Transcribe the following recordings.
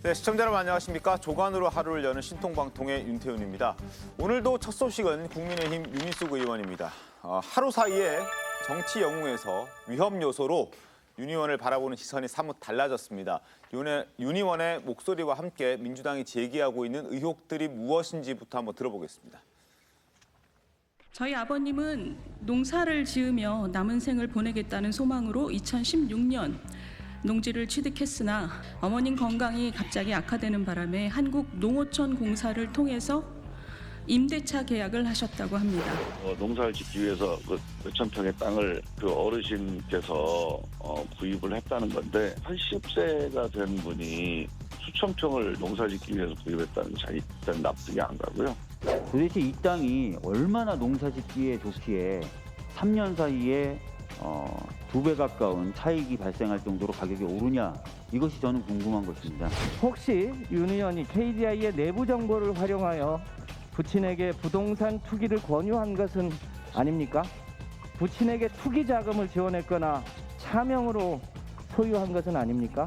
네, 시청자 여러분 안녕하십니까. 조간으로 하루를 여는 신통방통의 윤태훈입니다. 오늘도 첫 소식은 국민의힘 윤희숙 의원입니다. 하루 사이에 정치 영웅에서 위험 요소로 윤 의원을 바라보는 시선이 사뭇 달라졌습니다. 윤 의원의 목소리와 함께 민주당이 제기하고 있는 의혹들이 무엇인지부터 한번 들어보겠습니다. 저희 아버님은 농사를 지으며 남은 생을 보내겠다는 소망으로 2016년 농지를 취득했으나 어머님 건강이 갑자기 악화되는 바람에 한국농어촌공사를 통해서 임대차 계약을 하셨다고 합니다. 농사를 짓기 위해서 몇천 평의 땅을 그 어르신께서 구입을 했다는 건데 80세가 된 분이 수천 평을 농사 짓기 위해서 구입했다는 게 일단 납득이 안 가고요. 도대체 이 땅이 얼마나 농사 짓기에 좋기에 3년 사이에 2배 가까운 차익이 발생할 정도로 가격이 오르냐, 이것이 저는 궁금한 것입니다. 혹시 윤 의원이 KDI의 내부 정보를 활용하여 부친에게 부동산 투기를 권유한 것은 아닙니까? 부친에게 투기 자금을 지원했거나 차명으로 소유한 것은 아닙니까?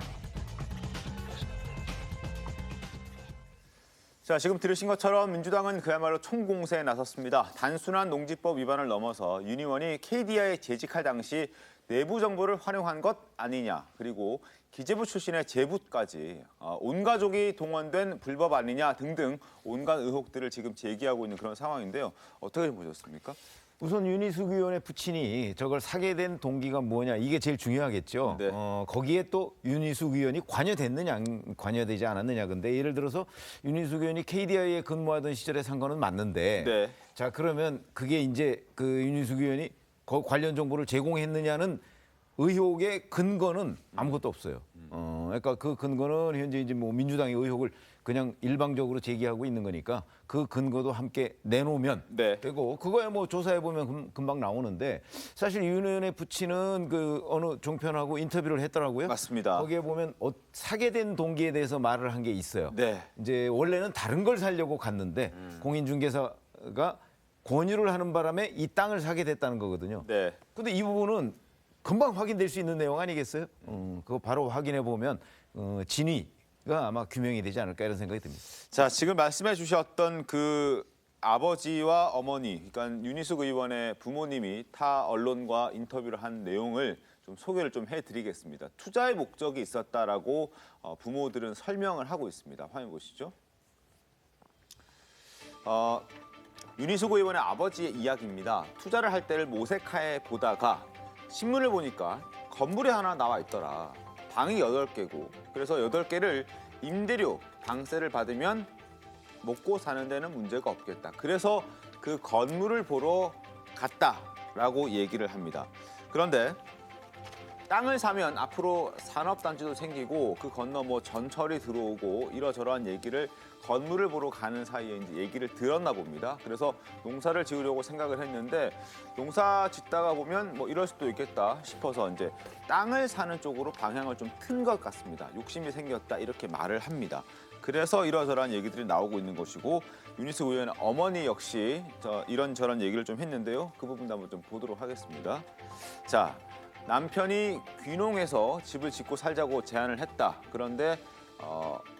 자, 지금 들으신 것처럼 민주당은 그야말로 총공세에 나섰습니다. 단순한 농지법 위반을 넘어서 윤 의원이 KDI에 재직할 당시 내부 정보를 활용한 것 아니냐, 그리고 기재부 출신의 제부까지 온 가족이 동원된 불법 아니냐 등등 온갖 의혹들을 지금 제기하고 있는 그런 상황인데요. 어떻게 보셨습니까? 우선 윤희숙 의원의 부친이 저걸 사게 된 동기가 뭐냐, 이게 제일 중요하겠죠. 네. 거기에 또 윤희숙 의원이 관여됐느냐, 관여되지 않았느냐. 근데 예를 들어서 윤희숙 의원이 KDI에 근무하던 시절에 산 거는 맞는데, 네. 자, 그러면 그게 이제 그 윤희숙 의원이 관련 정보를 제공했느냐는 의혹의 근거는 아무것도 없어요. 그러니까 그 근거는 현재 이제 뭐 민주당의 의혹을 그냥 일방적으로 제기하고 있는 거니까 그 근거도 함께 내놓으면 되고, 그거야 뭐 조사해 보면 금방 나오는데, 사실 윤 의원의 부친은 그 어느 종편하고 인터뷰를 했더라고요. 맞습니다. 거기에 보면 사게 된 동기에 대해서 말을 한 게 있어요. 네. 이제 원래는 다른 걸 사려고 갔는데 공인중개사가 권유를 하는 바람에 이 땅을 사게 됐다는 거거든요. 네. 근데 이 부분은 금방 확인될 수 있는 내용 아니겠어요? 그거 바로 확인해 보면 진위가 아마 규명이 되지 않을까, 이런 생각이 듭니다. 자, 지금 말씀해 주셨던 그 아버지와 어머니, 그러니까 윤희숙 의원의 부모님이 타 언론과 인터뷰를 한 내용을 좀 소개를 좀 해드리겠습니다. 투자의 목적이 있었다라고 부모들은 설명을 하고 있습니다. 화면 보시죠. 윤희숙 의원의 아버지의 이야기입니다. 투자를 할 때를 모색해 보다가 신문을 보니까 건물이 하나 나와 있더라. 방이 8개고 그래서 8개를 임대료, 방세를 받으면 먹고 사는 데는 문제가 없겠다. 그래서 그 건물을 보러 갔다라고 얘기를 합니다. 그런데 땅을 사면 앞으로 산업단지도 생기고 그 건너 뭐 전철이 들어오고 이러저러한 얘기를 건물을 보러 가는 사이에 이제 얘기를 들었나 봅니다. 그래서 농사를 지으려고 생각을 했는데 농사 짓다가 보면 뭐 이럴 수도 있겠다 싶어서 이제 땅을 사는 쪽으로 방향을 좀 튼 것 같습니다. 욕심이 생겼다, 이렇게 말을 합니다. 그래서 이러저러한 얘기들이 나오고 있는 것이고, 윤희숙 의원의 어머니 역시 이런저런 얘기를 좀 했는데요. 그 부분도 한번 좀 보도록 하겠습니다. 자, 남편이 귀농해서 집을 짓고 살자고 제안을 했다. 그런데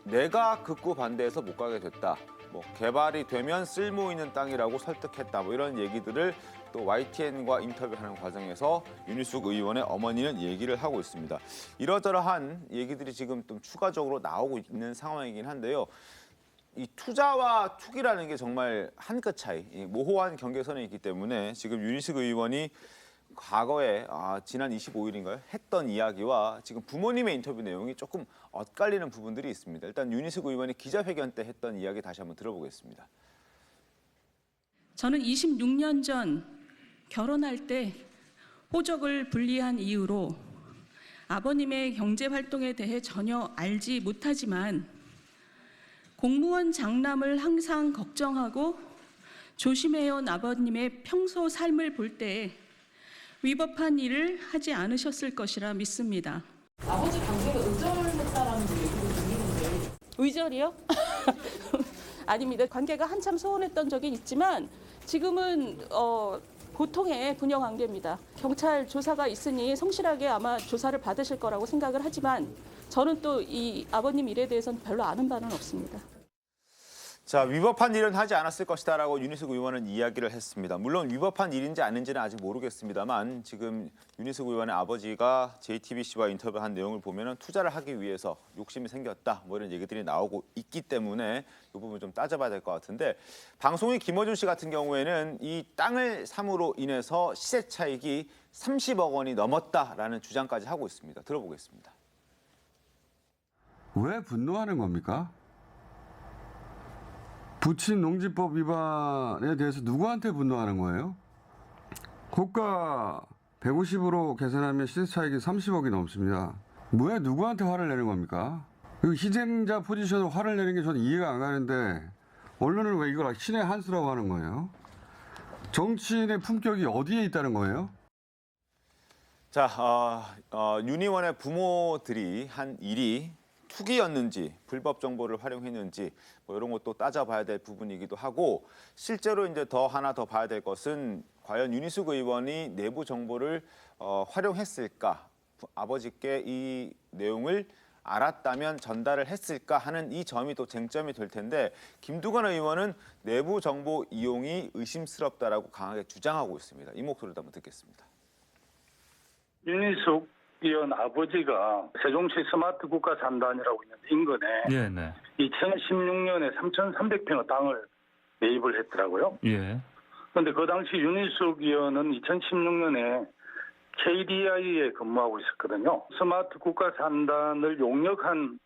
내가 극구 반대해서 못 가게 됐다. 뭐 개발이 되면 쓸모 있는 땅이라고 설득했다. 뭐 이런 얘기들을 또 YTN과 인터뷰하는 과정에서 윤희숙 의원의 어머니는 얘기를 하고 있습니다. 이러저러한 얘기들이 지금 좀 추가적으로 나오고 있는 상황이긴 한데요. 이 투자와 투기라는 게 정말 한 끗 차이, 모호한 경계선에 있기 때문에 지금 윤희숙 의원이 과거에 지난 25일인가요? 했던 이야기와 지금 부모님의 인터뷰 내용이 조금 엇갈리는 부분들이 있습니다. 일단 윤희숙 의원이 기자회견 때 했던 이야기 다시 한번 들어보겠습니다. 저는 26년 전 결혼할 때 호적을 분리한 이유로 아버님의 경제 활동에 대해 전혀 알지 못하지만 공무원 장남을 항상 걱정하고 조심해온 아버님의 평소 삶을 볼 때 위법한 일을 하지 않으셨을 것이라 믿습니다. 아버지 관계가 의절했다라는 얘기도 들리는데. 의절이요? 아닙니다. 관계가 한참 소원했던 적이 있지만 지금은 보통의 부녀 관계입니다. 경찰 조사가 있으니 성실하게 아마 조사를 받으실 거라고 생각을 하지만 저는 또 이 아버님 일에 대해서는 별로 아는 바는 없습니다. 자, 위법한 일은 하지 않았을 것이다라고 윤희숙 의원은 이야기를 했습니다. 물론 위법한 일인지 아닌지는 아직 모르겠습니다만 지금 윤희숙 의원의 아버지가 JTBC와 인터뷰한 내용을 보면은 투자를 하기 위해서 욕심이 생겼다 뭐 이런 얘기들이 나오고 있기 때문에 이 부분 좀 따져봐야 될 것 같은데 방송인 김어준 씨 같은 경우에는 이 땅을 삼으로 인해서 시세 차익이 30억 원이 넘었다라는 주장까지 하고 있습니다. 들어보겠습니다. 왜 분노하는 겁니까? 부친 농지법 위반에 대해서 누구한테 분노하는 거예요? 고가 150으로 계산하면 시세 차익이 30억이 넘습니다. 왜 누구한테 화를 내는 겁니까? 그 희생자 포지션으로 화를 내는 게 저는 이해가 안 가는데 언론은 왜 이걸 신의 한 수라고 하는 거예요? 정치인의 품격이 어디에 있다는 거예요? 자, 윤 의원의 부모들이 한 일이 투기였는지 불법 정보를 활용했는지 뭐 이런 것도 따져봐야 될 부분이기도 하고 실제로 이제 하나 더 봐야 될 것은 과연 윤희숙 의원이 내부 정보를 활용했을까, 아버지께 이 내용을 알았다면 전달을 했을까 하는 이 점이 또 쟁점이 될 텐데 김두관 의원은 내부 정보 이용이 의심스럽다라고 강하게 주장하고 있습니다. 이 목소리도 한번 듣겠습니다. 윤희숙 의원 아버지가 세종시 스마트 국가 산단이라고 있는 인근에 2016년에 3,300평의 땅을 매입을 했더라고요. 그런데 그 당시 윤희숙 의원은 2016년에 KDI에 근무하고 있었거든요. 스마트 국가 산단을 용역한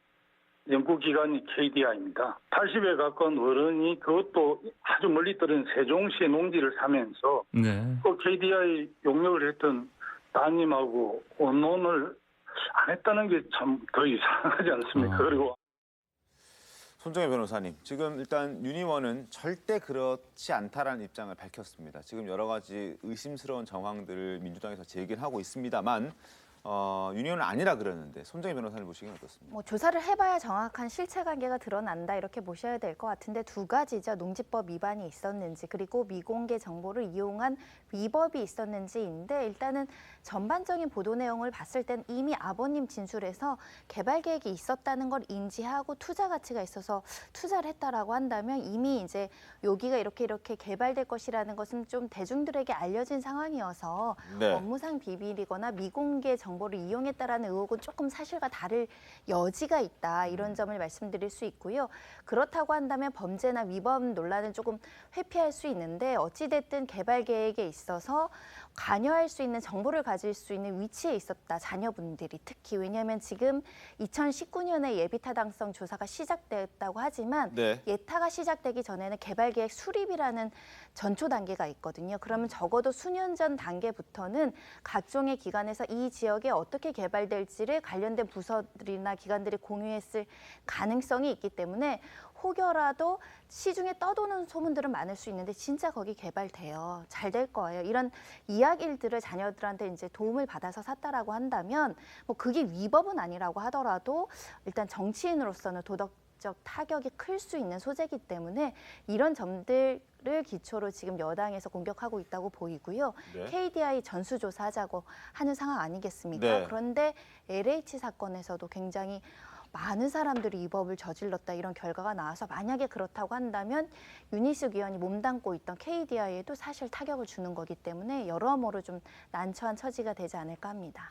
연구기관이 KDI입니다. 80에 가까운 어른이 그것도 아주 멀리 떨어진 세종시의 농지를 사면서 그 KDI 용역을 했던 따님하고 언론을 안 했다는 게 참 더 이상하지 않습니까? 그리고 손정혜 변호사님, 지금 일단 윤 의원은 절대 그렇지 않다라는 입장을 밝혔습니다. 지금 여러 가지 의심스러운 정황들을 민주당에서 제기를 하고 있습니다만 윤 의원은 아니라 그러는데 손정혜 변호사님 보시기엔 어떻습니까? 뭐 조사를 해봐야 정확한 실체관계가 드러난다 이렇게 보셔야 될 것 같은데 두 가지죠. 농지법 위반이 있었는지 그리고 미공개 정보를 이용한 위법이 있었는지인데 일단은 전반적인 보도 내용을 봤을 땐 이미 아버님 진술에서 개발 계획이 있었다는 걸 인지하고 투자 가치가 있어서 투자를 했다라고 한다면 이미 이제 여기가 이렇게 개발될 것이라는 것은 좀 대중들에게 알려진 상황이어서 업무상 비밀이거나 미공개 정보를 이용했다라는 의혹은 조금 사실과 다를 여지가 있다 이런 점을 말씀드릴 수 있고요. 그렇다고 한다면 범죄나 위법 논란은 조금 회피할 수 있는데 어찌됐든 개발 계획에 있어서 관여할 수 있는 정보를 가질 수 있는 위치에 있었다. 자녀분들이 특히 왜냐하면 지금 2019년에 예비타당성 조사가 시작됐다고 하지만 예타가 시작되기 전에는 개발 계획 수립이라는 전초 단계가 있거든요. 그러면 적어도 수년 전 단계부터는 각종의 기관에서 이 지역에 어떻게 개발될지를 관련된 부서들이나 기관들이 공유했을 가능성이 있기 때문에 혹여라도 시중에 떠도는 소문들은 많을 수 있는데 진짜 거기 개발돼요. 잘 될 거예요. 이런 이야기들을 자녀들한테 이제 도움을 받아서 샀다라고 한다면 뭐 그게 위법은 아니라고 하더라도 일단 정치인으로서는 도덕적 타격이 클 수 있는 소재이기 때문에 이런 점들을 기초로 지금 여당에서 공격하고 있다고 보이고요. KDI 전수조사하자고 하는 상황 아니겠습니까? 그런데 LH 사건에서도 굉장히 많은 사람들이 이 법을 저질렀다 이런 결과가 나와서 만약에 그렇다고 한다면 윤희숙 의원이 몸담고 있던 KDI에도 사실 타격을 주는 거기 때문에 여러모로 좀 난처한 처지가 되지 않을까 합니다.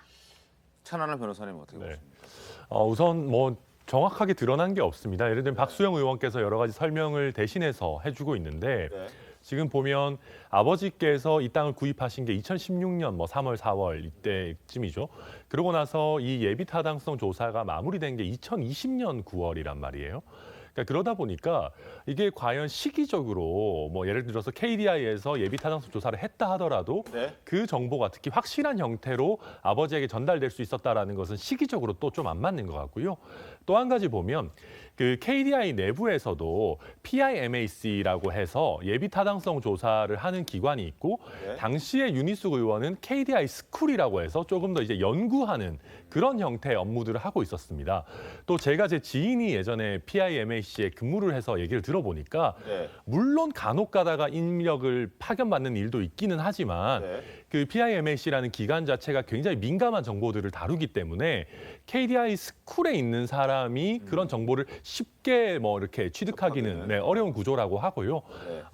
천하람 변호사님 어떻게 보십니까? 우선 뭐 정확하게 드러난 게 없습니다. 예를 들면 박수영 의원께서 여러 가지 설명을 대신해서 해주고 있는데 지금 보면 아버지께서 이 땅을 구입하신 게 2016년 3월, 4월 이때쯤이죠. 그러고 나서 이 예비 타당성 조사가 마무리된 게 2020년 9월이란 말이에요. 그러니까 그러다 보니까 이게 과연 시기적으로 뭐 예를 들어서 KDI에서 예비 타당성 조사를 했다 하더라도 그 정보가 특히 확실한 형태로 아버지에게 전달될 수 있었다라는 것은 시기적으로 또 좀 안 맞는 것 같고요. 또 한 가지 보면 그 KDI 내부에서도 PIMAC라고 해서 예비 타당성 조사를 하는 기관이 있고 당시에 윤희숙 의원은 KDI 스쿨이라고 해서 조금 더 이제 연구하는 그런 형태의 업무들을 하고 있었습니다. 또 제가 제 지인이 예전에 PIMAC에 근무를 해서 얘기를 들어보니까 물론 간혹 가다가 인력을 파견받는 일도 있기는 하지만 그 PIMAC라는 기관 자체가 굉장히 민감한 정보들을 다루기 때문에 KDI 스쿨에 있는 사람이 그런 정보를 쉽게 뭐 이렇게 취득하기는 어려운 구조라고 하고요. 네.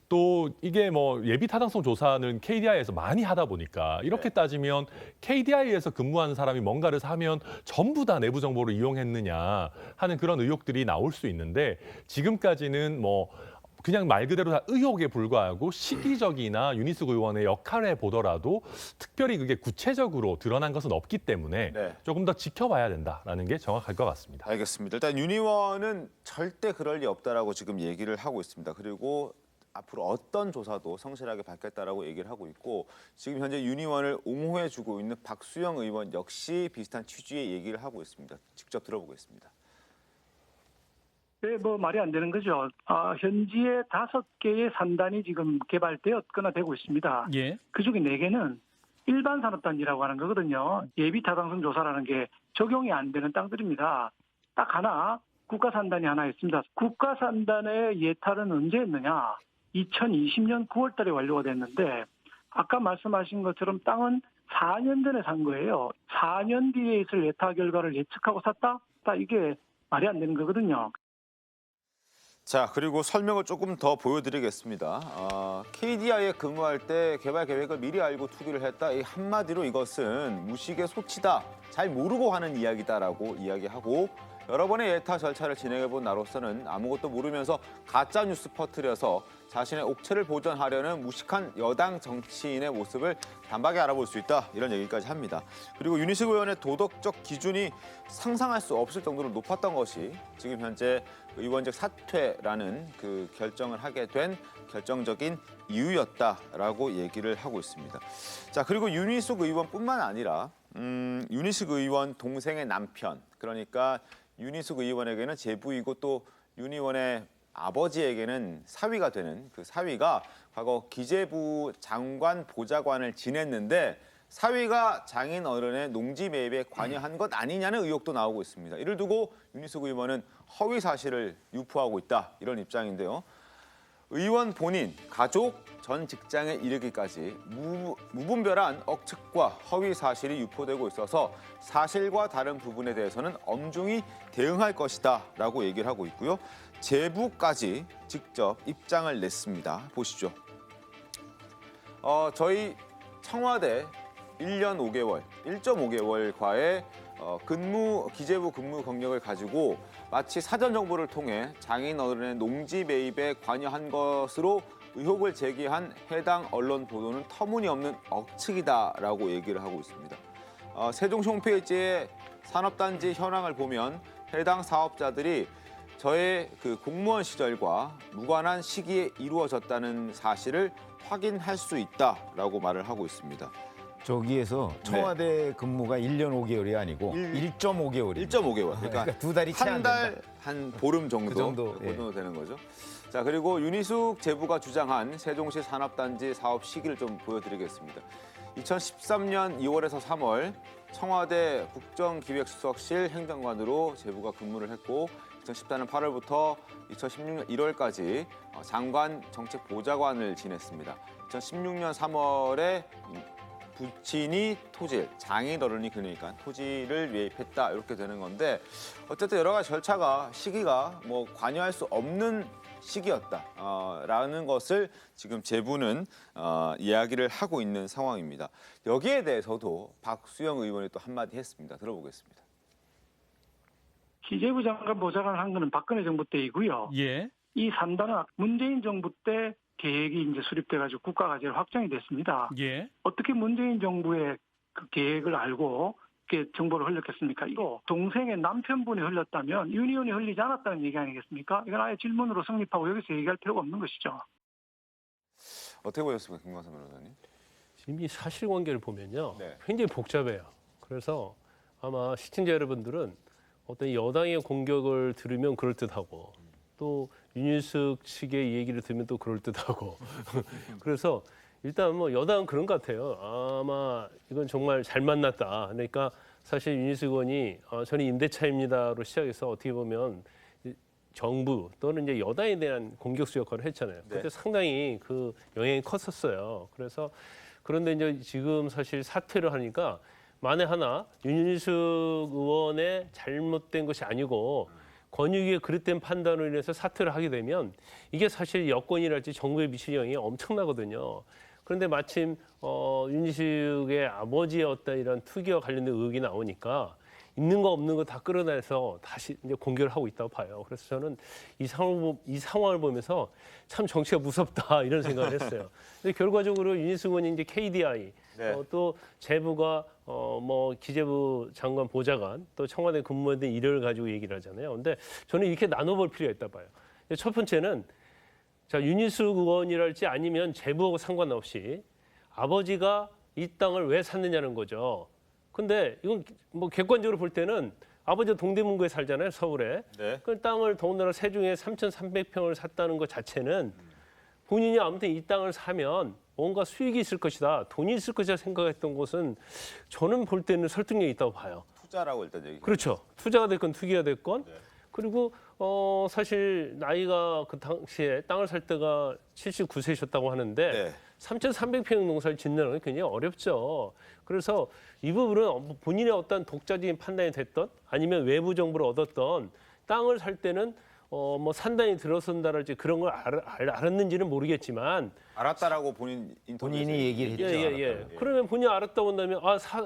또 이게 뭐 예비 타당성 조사는 KDI에서 많이 하다 보니까 이렇게 따지면 KDI에서 근무하는 사람이 뭔가를 사면 전부 다 내부 정보를 이용했느냐 하는 그런 의혹들이 나올 수 있는데 지금까지는 뭐 그냥 말 그대로 다 의혹에 불과하고 시기적이나 윤희숙 의원의 역할에 보더라도 특별히 그게 구체적으로 드러난 것은 없기 때문에 조금 더 지켜봐야 된다라는 게 정확할 것 같습니다. 알겠습니다. 일단 윤 의원은 절대 그럴 리 없다라고 지금 얘기를 하고 있습니다. 그리고 앞으로 어떤 조사도 성실하게 받겠다라고 얘기를 하고 있고 지금 현재 윤 의원을 옹호해주고 있는 박수영 의원 역시 비슷한 취지의 얘기를 하고 있습니다. 직접 들어보겠습니다. 네, 뭐 말이 안 되는 거죠. 현지에 5개의 산단이 지금 개발되었거나 되고 있습니다. 예. 그중에 4개는 일반 산업단지라고 하는 거거든요. 예비 타당성 조사라는 게 적용이 안 되는 땅들입니다. 딱 하나 국가산단이 하나 있습니다. 국가산단의 예탈은 언제 했느냐? 2020년 9월 달에 완료가 됐는데 아까 말씀하신 것처럼 땅은 4년 전에 산 거예요. 4년 뒤에 있을 예타 결과를 예측하고 샀다? 이게 말이 안 되는 거거든요. 자, 그리고 설명을 조금 더 보여드리겠습니다. KDI에 근무할 때 개발 계획을 미리 알고 투기를 했다. 이 한마디로 이것은 무식의 소치다. 잘 모르고 하는 이야기다라고 이야기하고 여러 번의 예타 절차를 진행해본 나로서는 아무것도 모르면서 가짜 뉴스 퍼뜨려서 자신의 옥체를 보전하려는 무식한 여당 정치인의 모습을 단박에 알아볼 수 있다. 이런 얘기까지 합니다. 그리고 윤희숙 의원의 도덕적 기준이 상상할 수 없을 정도로 높았던 것이 지금 현재 의원직 사퇴라는 그 결정을 하게 된 결정적인 이유였다라고 얘기를 하고 있습니다. 자, 그리고 윤희숙 의원뿐만 아니라 윤희숙 의원 동생의 남편, 그러니까 윤희숙 의원에게는 제부이고 또 윤 의원의 아버지에게는 사위가 되는 그 사위가 과거 기재부 장관 보좌관을 지냈는데 사위가 장인 어른의 농지 매입에 관여한 것 아니냐는 의혹도 나오고 있습니다. 이를 두고 윤희숙 의원은 허위 사실을 유포하고 있다 이런 입장인데요. 의원 본인, 가족, 전 직장에 이르기까지 무분별한 억측과 허위 사실이 유포되고 있어서 사실과 다른 부분에 대해서는 엄중히 대응할 것이다 라고 얘기를 하고 있고요. 제부까지 직접 입장을 냈습니다. 보시죠. 저희 청와대 1년 5개월, 1.5개월과의 기재부 근무 경력을 가지고 마치 사전 정보를 통해 장인 어른의 농지 매입에 관여한 것으로 의혹을 제기한 해당 언론 보도는 터무니없는 억측이다라고 얘기를 하고 있습니다. 세종시 홈페이지에 산업단지 현황을 보면 해당 사업자들이 저의 그 공무원 시절과 무관한 시기에 이루어졌다는 사실을 확인할 수 있다라고 말을 하고 있습니다. 저기에서 청와대 근무가 1년 5개월이 아니고 1.5개월입니다. 1.5개월. 그러니까 2달이 채 안 된다. 한 달, 한 보름 정도, 그 정도, 그 정도 되는 거죠. 자, 그리고 윤희숙 제부가 주장한 세종시 산업단지 사업 시기를 좀 보여드리겠습니다. 2013년 2월에서 3월 청와대 국정기획수석실 행정관으로 제부가 근무를 했고 2014년 8월부터 2016년 1월까지 장관 정책보좌관을 지냈습니다. 2016년 3월에 부친이 토지를, 장인 어른이 그러니까 토지를 매입했다 이렇게 되는 건데 어쨌든 여러 가지 절차가 시기가 뭐 관여할 수 없는 시기였다라는 것을 지금 제부는 이야기를 하고 있는 상황입니다. 여기에 대해서도 박수영 의원이 또 한마디 했습니다. 들어보겠습니다. 기재부 장관 보좌관을 한 거는 박근혜 정부 때이고요. 예. 이 산단은 문재인 정부 때 계획이 이제 수립돼가지고 국가과제로 확정이 됐습니다. 예. 어떻게 문재인 정부의 그 계획을 알고 이렇게 정보를 흘렸겠습니까? 이거 동생의 남편분이 흘렸다면 윤 의원이 흘리지 않았다는 얘기 아니겠습니까? 이건 아예 질문으로 성립하고 여기서 얘기할 필요가 없는 것이죠. 어떻게 보셨습니까, 김광삼 변호사님? 지금 이 사실관계를 보면요, 네. 굉장히 복잡해요. 그래서 아마 시청자 여러분들은 어떤 여당의 공격을 들으면 그럴듯하고 또 윤희숙 측의 얘기를 들으면 또 그럴듯하고 그래서 일단 뭐 여당은 그런 것 같아요. 아마 이건 정말 잘 만났다. 그러니까 사실 윤희숙 의원이 저는 임대차입니다로 시작해서 어떻게 보면 정부 또는 이제 여당에 대한 공격수 역할을 했잖아요. 네. 그때 상당히 그 영향이 컸었어요. 그래서 그런데 이제 지금 사실 사퇴를 하니까 만에 하나 윤희숙 의원의 잘못된 것이 아니고 권익위의 그릇된 판단으로 인해서 사퇴를 하게 되면 이게 사실 여권이랄지 정부에 미칠 영향이 엄청나거든요. 그런데 마침 윤희숙의 아버지의 어떤 이런 투기와 관련된 의혹이 나오니까 있는 거 없는 거 다 끌어내서 다시 이제 공격을 하고 있다고 봐요. 그래서 저는 이 상황을 보면서 참 정치가 무섭다 이런 생각을 했어요. 근데 결과적으로 윤희숙 의원이 이제 KDI 또 재부가 뭐 기재부 장관 보좌관 또 청와대 근무했던 일을 가지고 얘기를 하잖아요. 근데 저는 이렇게 나눠볼 필요가 있다 봐요. 첫 번째는 자 윤희숙 의원이랄지 아니면 재부하고 상관없이 아버지가 이 땅을 왜 샀느냐는 거죠. 근데 이건 뭐 객관적으로 볼 때는 아버지가 동대문구에 살잖아요, 서울에. 네. 그 땅을 더군다나 세종에 3,300평을 샀다는 것 자체는 본인이 아무튼 이 땅을 사면 뭔가 수익이 있을 것이다, 돈이 있을 것이다 생각했던 것은 저는 볼 때는 설득력이 있다고 봐요. 투자라고 일단 얘기. 그렇죠. 투자가 됐건 투기가 됐건. 그리고 사실 나이가 그 당시에 땅을 살 때가 79세셨다고 하는데 3,300평 농사를 짓는 건 굉장히 어렵죠. 그래서 이 부분은 본인의 어떤 독자적인 판단이 됐던 아니면 외부 정보를 얻었던 땅을 살 때는 뭐 산단이 들어선다랄지 그런 걸 알았는지는 모르겠지만 알았다라고 본인이 얘기를 했죠. 예. 그러면 본인이 알았다고 한다면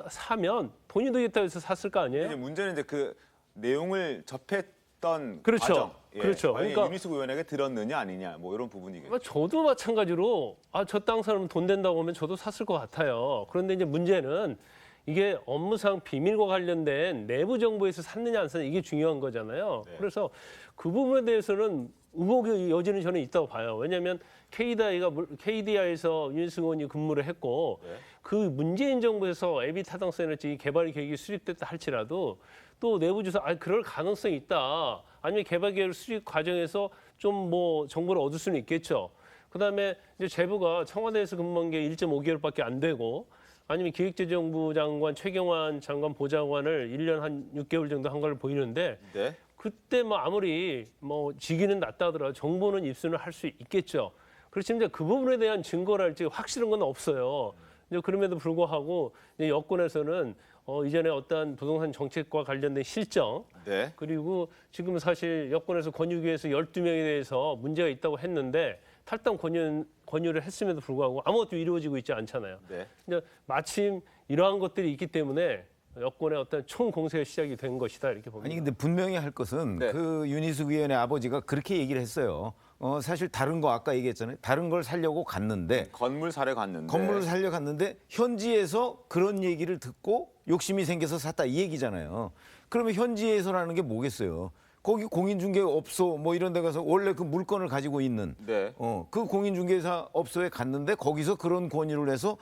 사면 돈이 되겠다 해서 샀을 거 아니에요? 이제 문제는 이제 그 내용을 접했던 그렇죠. 과정. 그렇죠. 그러니까 윤희숙 의원에게 들었느냐 아니냐 뭐 이런 부분이겠죠. 저도 마찬가지로 저 땅 사면 돈 된다고 하면 저도 샀을 것 같아요. 그런데 이제 문제는 이게 업무상 비밀과 관련된 내부 정보에서 샀느냐 안 샀느냐 이게 중요한 거잖아요. 그래서 그 부분에 대해서는 의혹의 여지는 저는 있다고 봐요. 왜냐하면 KDI에서 윤희숙 의원이 근무를 했고 그 문재인 정부에서 애비 타당성이랄지 개발 계획이 수립됐다 할지라도 또 내부 조사 그럴 가능성이 있다. 아니면 개발 계획 수립 과정에서 좀 뭐 정보를 얻을 수는 있겠죠. 그다음에 이제 재부가 청와대에서 근무한 게 1.5개월밖에 안 되고 아니면 기획재정부 장관 최경환 장관 보좌관을 1년 한 6개월 정도 한 걸 보이는데 그때 뭐 아무리 뭐 직위는 낮다 하더라도 정보는 입수는 할 수 있겠죠. 그렇지만 그 부분에 대한 증거랄지 확실한 건 없어요. 이제 그럼에도 불구하고 이제 여권에서는 이전에 어떤 부동산 정책과 관련된 실정 그리고 지금 사실 여권에서 권유기에서 12명에 대해서 문제가 있다고 했는데 탈당 권유를 했음에도 불구하고 아무것도 이루어지고 있지 않잖아요. 근데 마침 이러한 것들이 있기 때문에 여권의 어떤 총공세가 시작이 된 것이다 이렇게 봅니다. 아니 근데 분명히 할 것은 그 윤희숙 의원의 아버지가 그렇게 얘기를 했어요. 사실 다른 거 아까 얘기했잖아요. 다른 걸 살려고 갔는데 건물 사러 갔는데 현지에서 그런 얘기를 듣고 욕심이 생겨서 샀다 이 얘기잖아요. 그러면 현지에서라는 게 뭐겠어요? 거기 공인중개업소 뭐 이런 데 가서 원래 그 물건을 가지고 있는 그 공인중개사 업소에 갔는데 거기서 그런 권유를 해서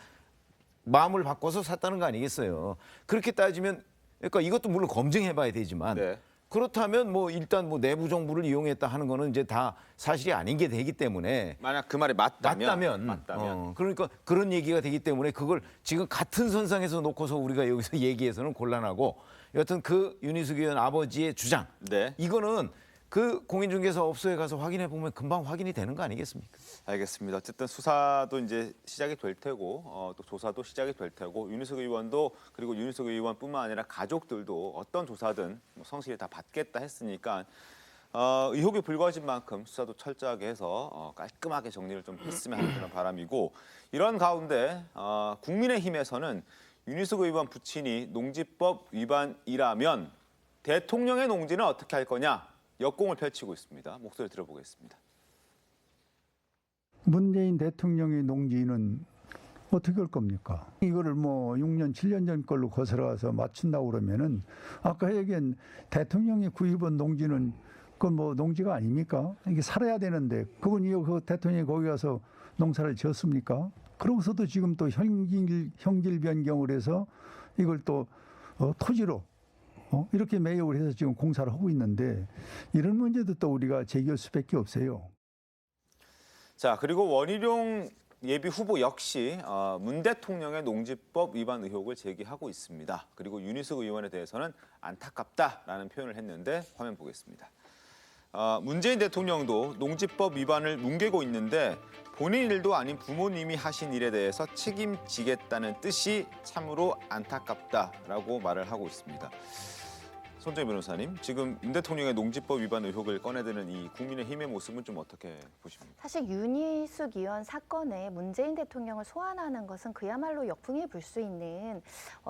마음을 바꿔서 샀다는 거 아니겠어요. 그렇게 따지면 그러니까 이것도 물론 검증해봐야 되지만 그렇다면 뭐 일단 뭐 내부 정보를 이용했다 하는 거는 이제 다 사실이 아닌 게 되기 때문에 만약 그 말이 맞다면 그러니까 그런 얘기가 되기 때문에 그걸 지금 같은 선상에서 놓고서 우리가 여기서 얘기해서는 곤란하고 여튼 그 윤희숙 의원 아버지의 주장 이거는 그 공인중개사 업소에 가서 확인해 보면 금방 확인이 되는 거 아니겠습니까? 알겠습니다. 어쨌든 수사도 이제 시작이 될 테고 또 조사도 시작이 될 테고 윤희숙 의원도 그리고 윤희숙 의원뿐만 아니라 가족들도 어떤 조사든 성실히 다 받겠다 했으니까 의혹이 불거진 만큼 수사도 철저하게 해서 깔끔하게 정리를 좀 했으면 하는 그런 바람이고 이런 가운데 국민의힘에서는 윤희숙 의원 부친이 농지법 위반이라면 대통령의 농지는 어떻게 할 거냐 역공을 펼치고 있습니다. 목소리 들어보겠습니다. 문재인 대통령의 농지는 어떻게 할 겁니까? 이거를 뭐 6년, 7년 전 걸로 거슬러서 맞춘다고 그러면은 아까 얘기한 대통령이 구입한 농지는 그건 뭐 농지가 아닙니까? 이게 살아야 되는데 그건 그 대통령이 거기 가서 농사를 지었습니까? 그러고서도 지금 또 형질 변경을 해서 이걸 또 토지로 이렇게 매입을 해서 지금 공사를 하고 있는데 이런 문제도 또 우리가 제기할 수밖에 없어요. 자, 그리고 원희룡 예비 후보 역시 문 대통령의 농지법 위반 의혹을 제기하고 있습니다. 그리고 윤희숙 의원에 대해서는 안타깝다라는 표현을 했는데 화면 보겠습니다. 문재인 대통령도 농지법 위반을 뭉개고 있는데 본인 일도 아닌 부모님이 하신 일에 대해서 책임지겠다는 뜻이 참으로 안타깝다라고 말을 하고 있습니다. 손정희 변호사님, 지금 윤 대통령의 농지법 위반 의혹을 꺼내드는 이 국민의힘의 모습은 좀 어떻게 보십니까? 사실 윤희숙 의원 사건에 문재인 대통령을 소환하는 것은 그야말로 역풍이 불 수 있는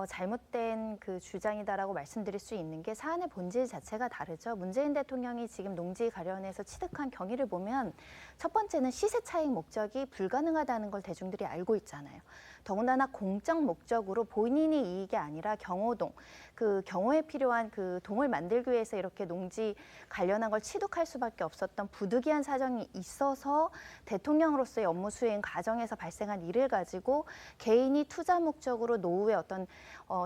잘못된 그 주장이다라고 말씀드릴 수 있는 게 사안의 본질 자체가 다르죠. 문재인 대통령이 지금 농지 관련해서 취득한 경위를 보면 첫 번째는 시세 차익 목적이 불가능하다는 걸 대중들이 알고 있잖아요. 더군다나 공적 목적으로 본인이 이익이 아니라 경호동, 그 경호에 필요한 그 동을 만들기 위해서 이렇게 농지 관련한 걸 취득할 수밖에 없었던 부득이한 사정이 있어서 대통령으로서의 업무 수행 과정에서 발생한 일을 가지고 개인이 투자 목적으로 노후에 어떤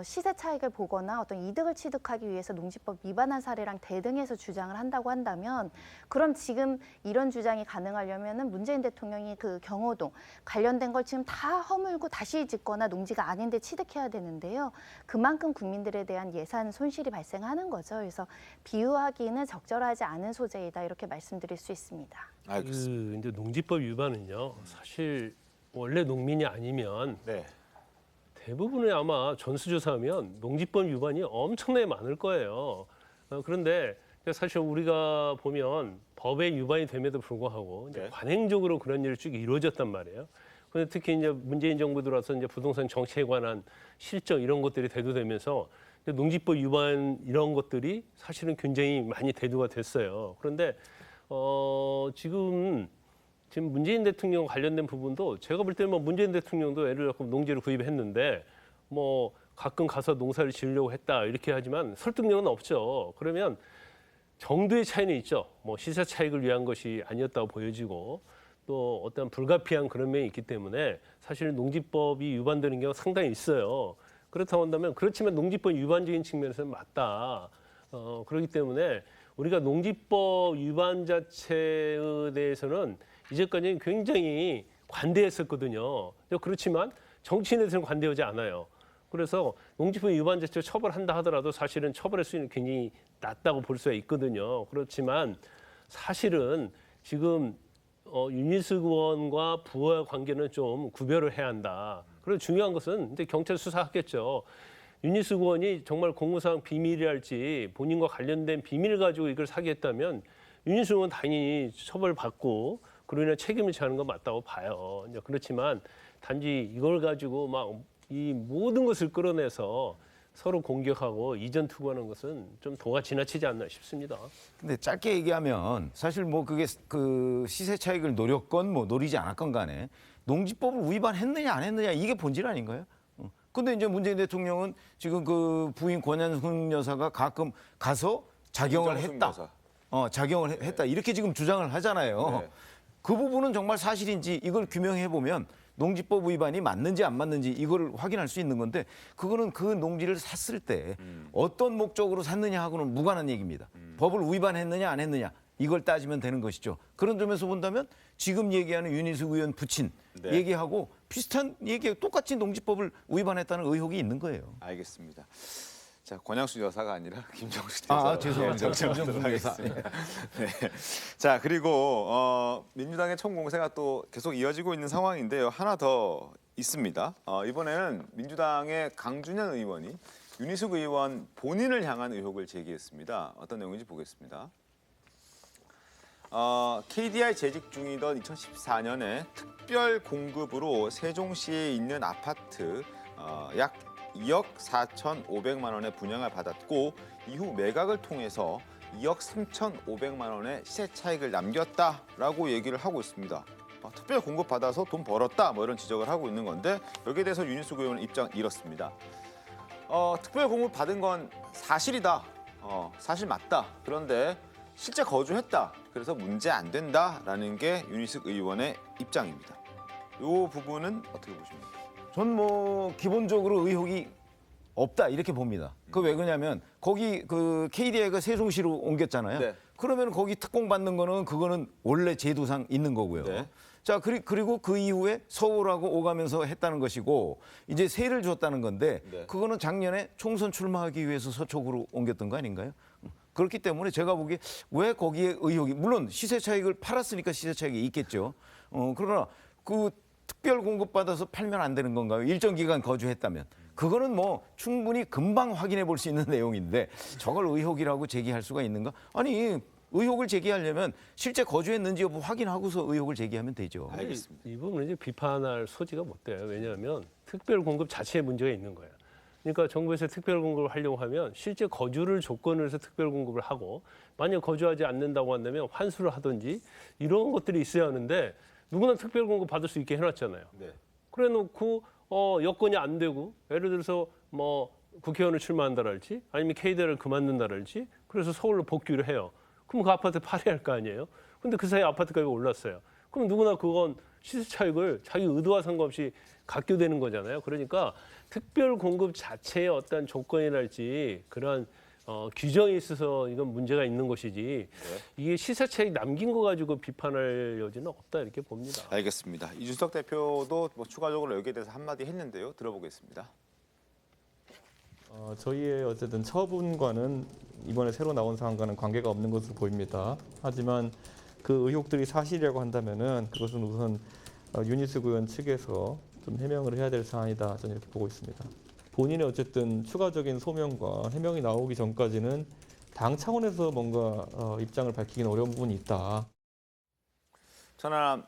시세 차익을 보거나 어떤 이득을 취득하기 위해서 농지법 위반한 사례랑 대등해서 주장을 한다고 한다면 그럼 지금 이런 주장이 가능하려면은 문재인 대통령이 그 경호동 관련된 걸 지금 다 허물고 다시 짓거나 농지가 아닌데 취득해야 되는데요. 그만큼 국민들에 대한 예산 손실이 발생하는 거죠. 그래서 비유하기는 적절하지 않은 소재이다 이렇게 말씀드릴 수 있습니다. 알겠습니다. 근데 농지법 위반은요. 사실 원래 농민이 아니면 네. 대부분의 아마 전수조사하면 농지법 위반이 엄청나게 많을 거예요. 그런데 사실 우리가 보면 법에 위반이 됨에도 불구하고 이제 네. 관행적으로 그런 일이 쭉 이루어졌단 말이에요. 근데 특히 이제 문재인 정부 들어와서 이제 부동산 정책에 관한 실정 이런 것들이 대두되면서 농지법 위반 이런 것들이 사실은 굉장히 많이 대두가 됐어요. 그런데 지금 문재인 대통령 관련된 부분도 제가 볼 때는 뭐 문재인 대통령도 애를 갖고 농지를 구입했는데 뭐 가끔 가서 농사를 지으려고 했다 이렇게 하지만 설득력은 없죠. 그러면 정도의 차이는 있죠. 뭐 시세 차익을 위한 것이 아니었다고 보여지고 또 어떤 불가피한 그런 면이 있기 때문에 사실 농지법이 위반되는 경우가 상당히 있어요. 그렇다고 한다면 그렇지만 농지법 위반적인 측면에서는 맞다. 그렇기 때문에 우리가 농지법 위반 자체에 대해서는 이제까지 굉장히 관대했었거든요. 그렇지만 정치인에 대해서는 관대하지 않아요. 그래서 농지법 위반 자체를 처벌한다 하더라도 사실은 처벌할 수 있는 굉장히 낮다고 볼 수가 있거든요. 그렇지만 사실은 지금 윤희숙 의원과 부하의 관계는 좀 구별을 해야 한다. 그리고 중요한 것은 이제 경찰 수사하겠죠. 윤희숙 의원이 정말 공무상 비밀이랄지 본인과 관련된 비밀을 가지고 이걸 사기했다면 윤희숙 의원 당연히 처벌받고 그로 인해 책임을 져야 건 맞다고 봐요. 그렇지만 단지 이걸 가지고 막 이 모든 것을 끌어내서 서로 공격하고 이전 투구하는 것은 좀 도가 지나치지 않나 싶습니다. 근데 짧게 얘기하면 사실 뭐 그게 그 시세 차익을 노렸건 뭐 노리지 않았건 간에 농지법을 위반했느냐 안 했느냐 이게 본질 아닌가요? 근데 이제 문재인 대통령은 지금 그 부인 권한숙 여사가 가끔 가서 작용을 했다. 작용을 했다. 이렇게 지금 주장을 하잖아요. 네. 그 부분은 정말 사실인지 이걸 규명해 보면 농지법 위반이 맞는지 안 맞는지 이걸 확인할 수 있는 건데 그거는 그 농지를 샀을 때 어떤 목적으로 샀느냐 하고는 무관한 얘기입니다. 법을 위반했느냐 안 했느냐 이걸 따지면 되는 것이죠. 그런 점에서 본다면 지금 얘기하는 윤희숙 의원 부친 네. 얘기하고 비슷한 얘기 똑같이 농지법을 위반했다는 의혹이 있는 거예요. 알겠습니다. 자, 권양숙 여사가 아니라 김정숙 여사. 죄송합니다. 김정숙 여사. 네. 자, 그리고 민주당의 총공세가 또 계속 이어지고 있는 상황인데요. 하나 더 있습니다. 이번에는 민주당의 강준현 의원이 윤희숙 의원 본인을 향한 의혹을 제기했습니다. 어떤 내용인지 보겠습니다. KDI 재직 중이던 2014년에 특별 공급으로 세종시에 있는 아파트 약 2억 4,500만 원의 분양을 받았고 이후 매각을 통해서 2억 3,500만 원의 시세 차익을 남겼다라고 얘기를 하고 있습니다. 특별 공급 받아서 돈 벌었다 뭐 이런 지적을 하고 있는 건데 여기에 대해서 윤희숙 의원은 입장 이렇습니다. 특별 공급 받은 건 사실이다. 사실 맞다. 그런데 실제 거주했다. 그래서 문제 안 된다라는 게 윤희숙 의원의 입장입니다. 이 부분은 어떻게 보십니까? 전 뭐 기본적으로 의혹이 없다 이렇게 봅니다. 그 왜 그러냐면 거기 그 KDI가 세종시로 옮겼잖아요. 네. 그러면 거기 특공 받는 거는 그거는 원래 제도상 있는 거고요. 네. 자 그리고 그 이후에 서울하고 오가면서 했다는 것이고 이제 세를 줬다는 건데 네. 그거는 작년에 총선 출마하기 위해서 서초구로 옮겼던 거 아닌가요? 그렇기 때문에 제가 보기에 왜 거기에 의혹이, 물론 시세 차익을 팔았으니까 시세 차익이 있겠죠. 그러나 그 특별 공급받아서 팔면 안 되는 건가요? 일정 기간 거주했다면. 그거는 뭐 충분히 금방 확인해 볼 수 있는 내용인데 저걸 의혹이라고 제기할 수가 있는가? 아니, 의혹을 제기하려면 실제 거주했는지 여부 확인하고서 의혹을 제기하면 되죠. 알겠습니다. 이 부분은 이제 비판할 소지가 못 돼요. 왜냐하면 특별 공급 자체에 문제가 있는 거예요. 그러니까 정부에서 특별 공급을 하려고 하면 실제 거주를 조건으로 해서 특별 공급을 하고, 만약 거주하지 않는다고 한다면 환수를 하든지 이런 것들이 있어야 하는데 누구나 특별 공급 받을 수 있게 해놨잖아요. 네. 그래놓고 여건이 안 되고, 예를 들어서 뭐 국회의원을 출마한다랄지 아니면 K대를 그만둔다랄지 그래서 서울로 복귀를 해요. 그럼 그 아파트 팔아야 할 거 아니에요. 근데 그 사이에 아파트 값이 올랐어요. 그럼 누구나 그건 시세 차익을 자기 의도와 상관없이 갖게 되는 거잖아요. 그러니까 특별 공급 자체의 어떤 조건이랄지 그런 규정에 있어서 이건 문제가 있는 것이지, 이게 시세 차익 남긴 거 가지고 비판할 여지는 없다 이렇게 봅니다. 알겠습니다. 이준석 대표도 뭐 추가적으로 여기에 대해서 한마디 했는데요. 들어보겠습니다. 저희의 어쨌든 처분과는 이번에 새로 나온 사안과는 관계가 없는 것으로 보입니다. 하지만 그 의혹들이 사실이라고 한다면은 그것은 우선 윤희숙 의원 측에서 좀 해명을 해야 될 사안이다, 저는 이렇게 보고 있습니다. 본인의 어쨌든 추가적인 소명과 해명이 나오기 전까지는 당 차원에서 뭔가 입장을 밝히기는 어려운 부분이 있다. 천하람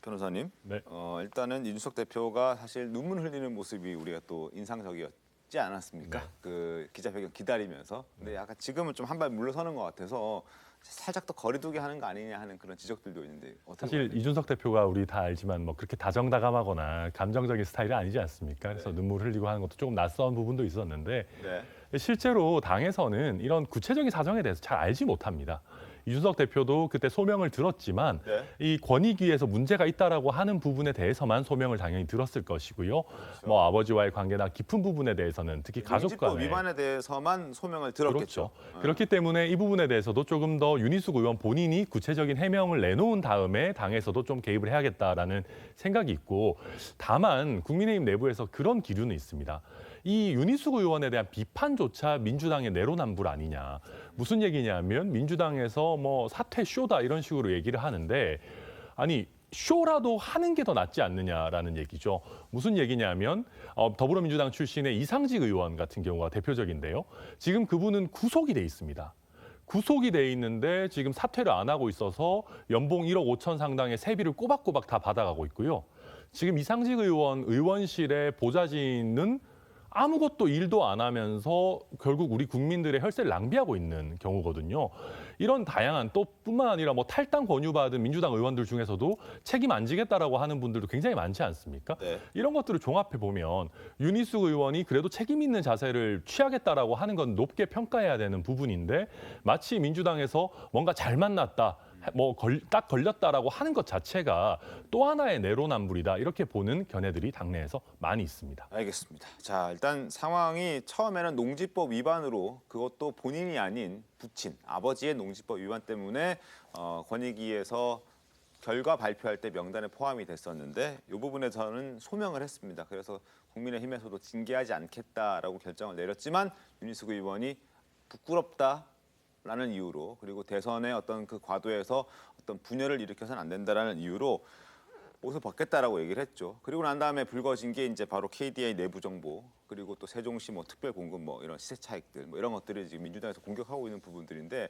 변호사님, 네. 일단은 이준석 대표가 사실 눈물 흘리는 모습이 우리가 또 인상적이었지 않았습니까? 네. 그 기자회견 기다리면서. 근데 약간 지금은 좀 한 발 물러서는 것 같아서 살짝 더 거리두기 하는 거 아니냐 하는 그런 지적들도 있는데 어떻게 사실 보세요? 이준석 대표가 우리 다 알지만 뭐 그렇게 다정다감하거나 감정적인 스타일이 아니지 않습니까? 그래서 눈물 흘리고 하는 것도 조금 낯선 부분도 있었는데 네. 실제로 당에서는 이런 구체적인 사정에 대해서 잘 알지 못합니다. 이준석 대표도 그때 소명을 들었지만 네. 이 권익위에서 문제가 있다라고 하는 부분에 대해서만 소명을 당연히 들었을 것이고요. 뭐 아버지와의 관계나 깊은 부분에 대해서는 특히 가족 민지법 간의 위반에 대해서만 소명을 들었겠죠. 그렇죠. 그렇기 때문에 이 부분에 대해서도 조금 더 윤희숙 의원 본인이 구체적인 해명을 내놓은 다음에 당에서도 좀 개입을 해야겠다라는 생각이 있고, 다만 국민의힘 내부에서 그런 기류는 있습니다. 이 윤희숙 의원에 대한 비판조차 민주당의 내로남불 아니냐. 무슨 얘기냐면 민주당에서 뭐 사퇴 쇼다 이런 식으로 얘기를 하는데, 아니 쇼라도 하는 게 더 낫지 않느냐라는 얘기죠. 무슨 얘기냐면 더불어민주당 출신의 이상직 의원 같은 경우가 대표적인데요. 지금 그분은 구속이 돼 있습니다. 구속이 돼 있는데 지금 사퇴를 안 하고 있어서 연봉 1억 5천 상당의 세비를 꼬박꼬박 다 받아가고 있고요. 지금 이상직 의원 의원실의 보좌진은 아무것도 일도 안 하면서 결국 우리 국민들의 혈세를 낭비하고 있는 경우거든요. 이런 다양한 또 뿐만 아니라 뭐 탈당 권유받은 민주당 의원들 중에서도 책임 안 지겠다라고 하는 분들도 굉장히 많지 않습니까? 네. 이런 것들을 종합해 보면 윤희숙 의원이 그래도 책임 있는 자세를 취하겠다라고 하는 건 높게 평가해야 되는 부분인데, 마치 민주당에서 뭔가 잘 만났다, 뭐 딱 걸렸다라고 하는 것 자체가 또 하나의 내로남불이다, 이렇게 보는 견해들이 당내에서 많이 있습니다. 알겠습니다. 자, 일단 상황이 처음에는 농지법 위반으로, 그것도 본인이 아닌 부친, 아버지의 농지법 위반 때문에 권익위에서 결과 발표할 때 명단에 포함이 됐었는데 이 부분에서는 소명을 했습니다. 그래서 국민의힘에서도 징계하지 않겠다라고 결정을 내렸지만 윤희숙 의원이 부끄럽다라는 이유로, 그리고 대선의 어떤 그 과도에서 어떤 분열을 일으켜서는 안 된다라는 이유로 옷을 벗겠다라고 얘기를 했죠. 그리고 난 다음에 불거진 게 이제 바로 KDI 내부 정보, 그리고 또 세종시 뭐 특별 공급 뭐 이런 시세 차익들 뭐 이런 것들을 지금 민주당에서 공격하고 있는 부분들인데,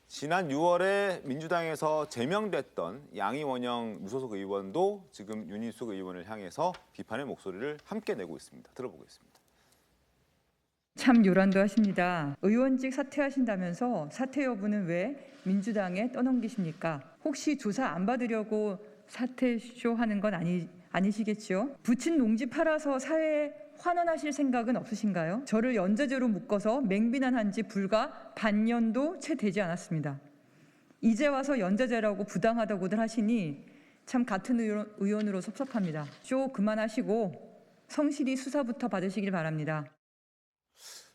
지난 6월에 민주당에서 제명됐던 양이원영 무소속 의원도 지금 윤희숙 의원을 향해서 비판의 목소리를 함께 내고 있습니다. 들어보겠습니다. 참 요란도 하십니다. 의원직 사퇴하신다면서 사퇴 여부는 왜 민주당에 떠넘기십니까? 혹시 조사 안 받으려고 사퇴쇼 하는 건 아니시겠죠? 부친 농지 팔아서 사회에 환원하실 생각은 없으신가요? 저를 연좌제로 묶어서 맹비난한 지 불과 반년도 채 되지 않았습니다. 이제 와서 연좌제라고 부당하다고들 하시니 참 같은 의원으로 섭섭합니다. 쇼 그만하시고 성실히 수사부터 받으시길 바랍니다.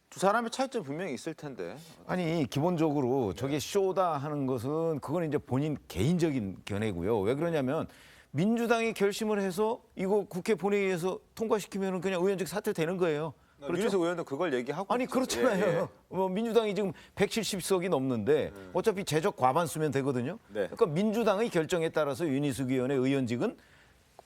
두 사람의 차이점 분명히 있을 텐데. 아니, 기본적으로 저게 쇼다 하는 것은 그건 이제 본인 개인적인 견해고요. 왜 그러냐면 민주당이 결심을 해서 이거 국회 본회의에서 통과시키면 그냥 의원직 사퇴되는 거예요. 윤희숙 의원도 그걸 얘기하고 아니 있죠. 그렇잖아요. 예, 예. 뭐 민주당이 지금 170석이 넘는데 어차피 제적 과반 쓰면 되거든요. 네. 그러니까 민주당의 결정에 따라서 윤희숙 의원의 의원직은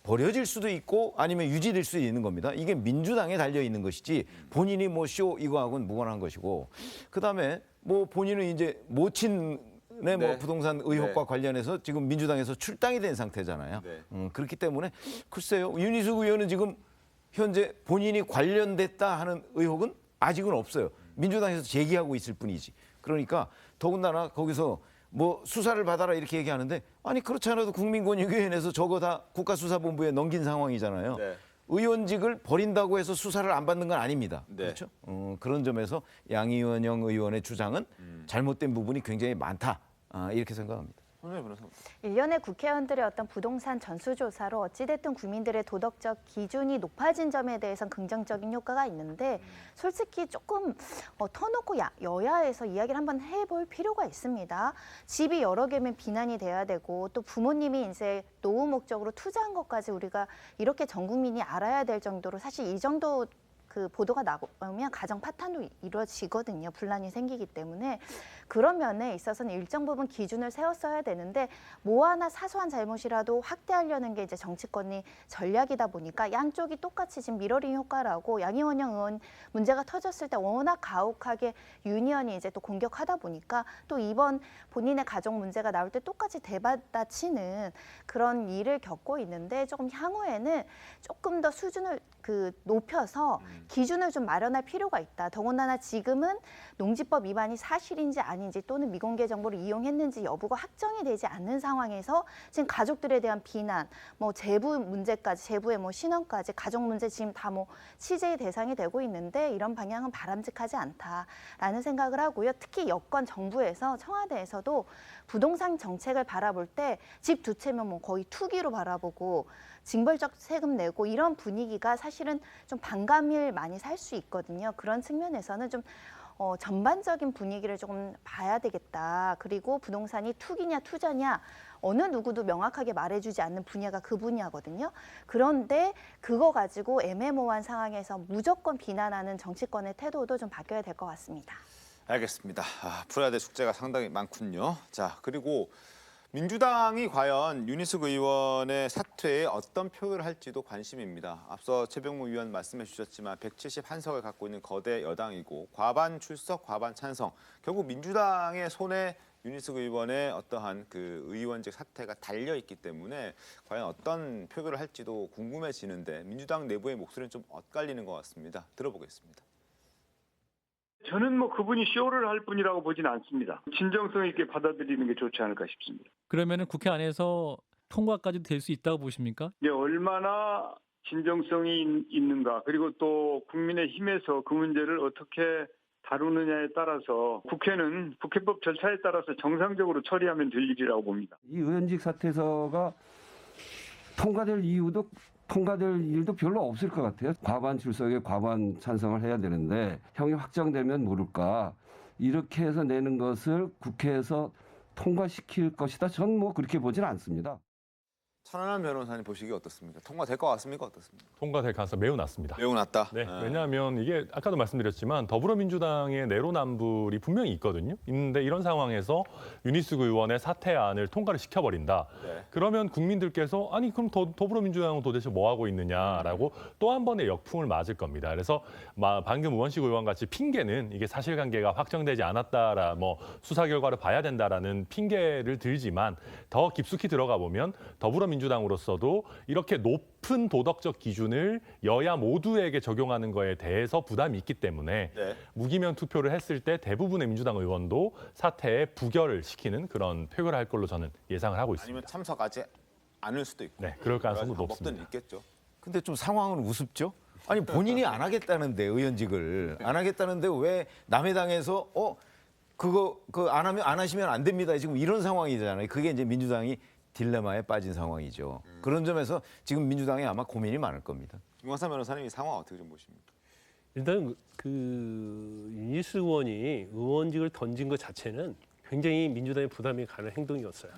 버려질 수도 있고 아니면 유지될 수도 있는 겁니다. 이게 민주당에 달려 있는 것이지 본인이 뭐 쇼 이거하고는 무관한 것이고 그다음에 뭐 본인은 이제 모친의 뭐 네. 부동산 의혹과 네. 관련해서 지금 민주당에서 출당이 된 상태잖아요. 네. 그렇기 때문에 글쎄요. 윤희숙 의원은 지금 현재 본인이 관련됐다 하는 의혹은 아직은 없어요. 민주당에서 제기하고 있을 뿐이지. 그러니까 더군다나 거기서 뭐 수사를 받아라 이렇게 얘기하는데 아니 그렇지 않아도 국민권익위원회에서 저거 다 국가수사본부에 넘긴 상황이잖아요. 네. 의원직을 버린다고 해서 수사를 안 받는 건 아닙니다. 네. 그렇죠? 그런 점에서 양이원영 의원의 주장은 잘못된 부분이 굉장히 많다. 이렇게 생각합니다. 일련의 국회의원들의 어떤 부동산 전수조사로 어찌됐든 국민들의 도덕적 기준이 높아진 점에 대해서는 긍정적인 효과가 있는데 솔직히 조금 터놓고 여야에서 이야기를 한번 해볼 필요가 있습니다. 집이 여러 개면 비난이 돼야 되고 또 부모님이 이제 노후 목적으로 투자한 것까지 우리가 이렇게 전 국민이 알아야 될 정도로 사실 이 정도 그 보도가 나오면 가정 파탄도 이루어지거든요. 분란이 생기기 때문에 그런 면에 있어서는 일정 부분 기준을 세웠어야 되는데 뭐 하나 사소한 잘못이라도 확대하려는 게 이제 정치권이 전략이다 보니까 양쪽이 똑같이 지금 미러링 효과라고 양이원영 의원 문제가 터졌을 때 워낙 가혹하게 윤 의원이 이제 또 공격하다 보니까 또 이번 본인의 가족 문제가 나올 때 똑같이 대받아치는 그런 일을 겪고 있는데 조금 향후에는 조금 더 수준을 높여서 기준을 좀 마련할 필요가 있다. 더군다나 지금은 농지법 위반이 사실인지 아닌지 또는 미공개 정보를 이용했는지 여부가 확정이 되지 않는 상황에서 지금 가족들에 대한 비난, 뭐 재부 문제까지, 재부의 뭐 신원까지, 가족 문제 지금 다 뭐 취재의 대상이 되고 있는데 이런 방향은 바람직하지 않다라는 생각을 하고요. 특히 여권 정부에서 청와대에서도 부동산 정책을 바라볼 때 집 두 채면 뭐 거의 투기로 바라보고 징벌적 세금 내고 이런 분위기가 사실은 좀 반감을 많이 살 수 있거든요. 그런 측면에서는 좀 전반적인 분위기를 조금 봐야 되겠다. 그리고 부동산이 투기냐 투자냐 어느 누구도 명확하게 말해주지 않는 분야가 그 분야거든요. 그런데 그거 가지고 애매모호한 상황에서 무조건 비난하는 정치권의 태도도 좀 바뀌어야 될 것 같습니다. 알겠습니다. 풀어야 될 숙제가 상당히 많군요. 자, 그리고 민주당이 과연 윤희숙 의원의 사퇴에 어떤 표를 할지도 관심입니다. 앞서 최병무 의원 말씀해 주셨지만 171석을 갖고 있는 거대 여당이고 과반 출석, 과반 찬성. 결국 민주당의 손에 윤희숙 의원의 어떠한 그 의원직 사퇴가 달려 있기 때문에 과연 어떤 표결을 할지도 궁금해지는데 민주당 내부의 목소리는 좀 엇갈리는 것 같습니다. 들어보겠습니다. 저는 뭐 그분이 쇼를 할 분이라고 보지는 않습니다. 진정성 있게 받아들이는 게 좋지 않을까 싶습니다. 그러면은 국회 안에서 통과까지 될 수 있다고 보십니까? 이제 얼마나 진정성이 있는가 그리고 또 국민의힘에서 그 문제를 어떻게 다루느냐에 따라서 국회는 국회법 절차에 따라서 정상적으로 처리하면 될 일이라고 봅니다. 이 의원직 사퇴서가 통과될 일도 별로 없을 것 같아요. 과반 출석에 과반 찬성을 해야 되는데 형이 확정되면 모를까 이렇게 해서 내는 것을 국회에서 통과시킬 것이다. 저는 뭐 그렇게 보지는 않습니다. 천안함 변호사님 보시기 어떻습니까? 통과될 것 같습니까? 어떻습니까? 통과될 가능성이 매우 낮습니다. 매우 낮다. 네, 왜냐하면 이게 아까도 말씀드렸지만 더불어민주당의 내로남불이 분명히 있거든요. 있는데 이런 상황에서 윤희숙 의원의 사퇴안을 통과를 시켜버린다. 네. 그러면 국민들께서 아니 그럼 더불어민주당은 도대체 뭐 하고 있느냐라고 또 한 번의 역풍을 맞을 겁니다. 그래서 방금 우원식 의원 같이 핑계는 이게 사실관계가 확정되지 않았다라 뭐 수사 결과를 봐야 된다라는 핑계를 들지만 더 깊숙이 들어가 보면 더불어민주당으로서도 이렇게 높은 도덕적 기준을 여야 모두에게 적용하는 거에 대해서 부담이 있기 때문에 네. 무기명 투표를 했을 때 대부분의 민주당 의원도 사퇴에 부결을 시키는 그런 표결을 할 걸로 저는 예상을 하고 있습니다. 아니면 참석하지 않을 수도 있고. 네, 그럴 가능성도 방법들은 높습니다. 있겠죠. 근데 좀 상황은 우습죠? 아니 본인이 안 하겠다는데 의원직을 안 하겠다는데 왜 남의 당에서 그거 안 하시면 안 됩니다. 지금 이런 상황이잖아요. 그게 이제 민주당이 딜레마에 빠진 상황이죠. 그런 점에서 지금 민주당에 아마 고민이 많을 겁니다. 김광삼 변호사님 이 상황 어떻게 좀 보십니까? 일단 그 윤희숙 의원이 의원직을 던진 것 자체는 굉장히 민주당에 부담이 가는 행동이었어요.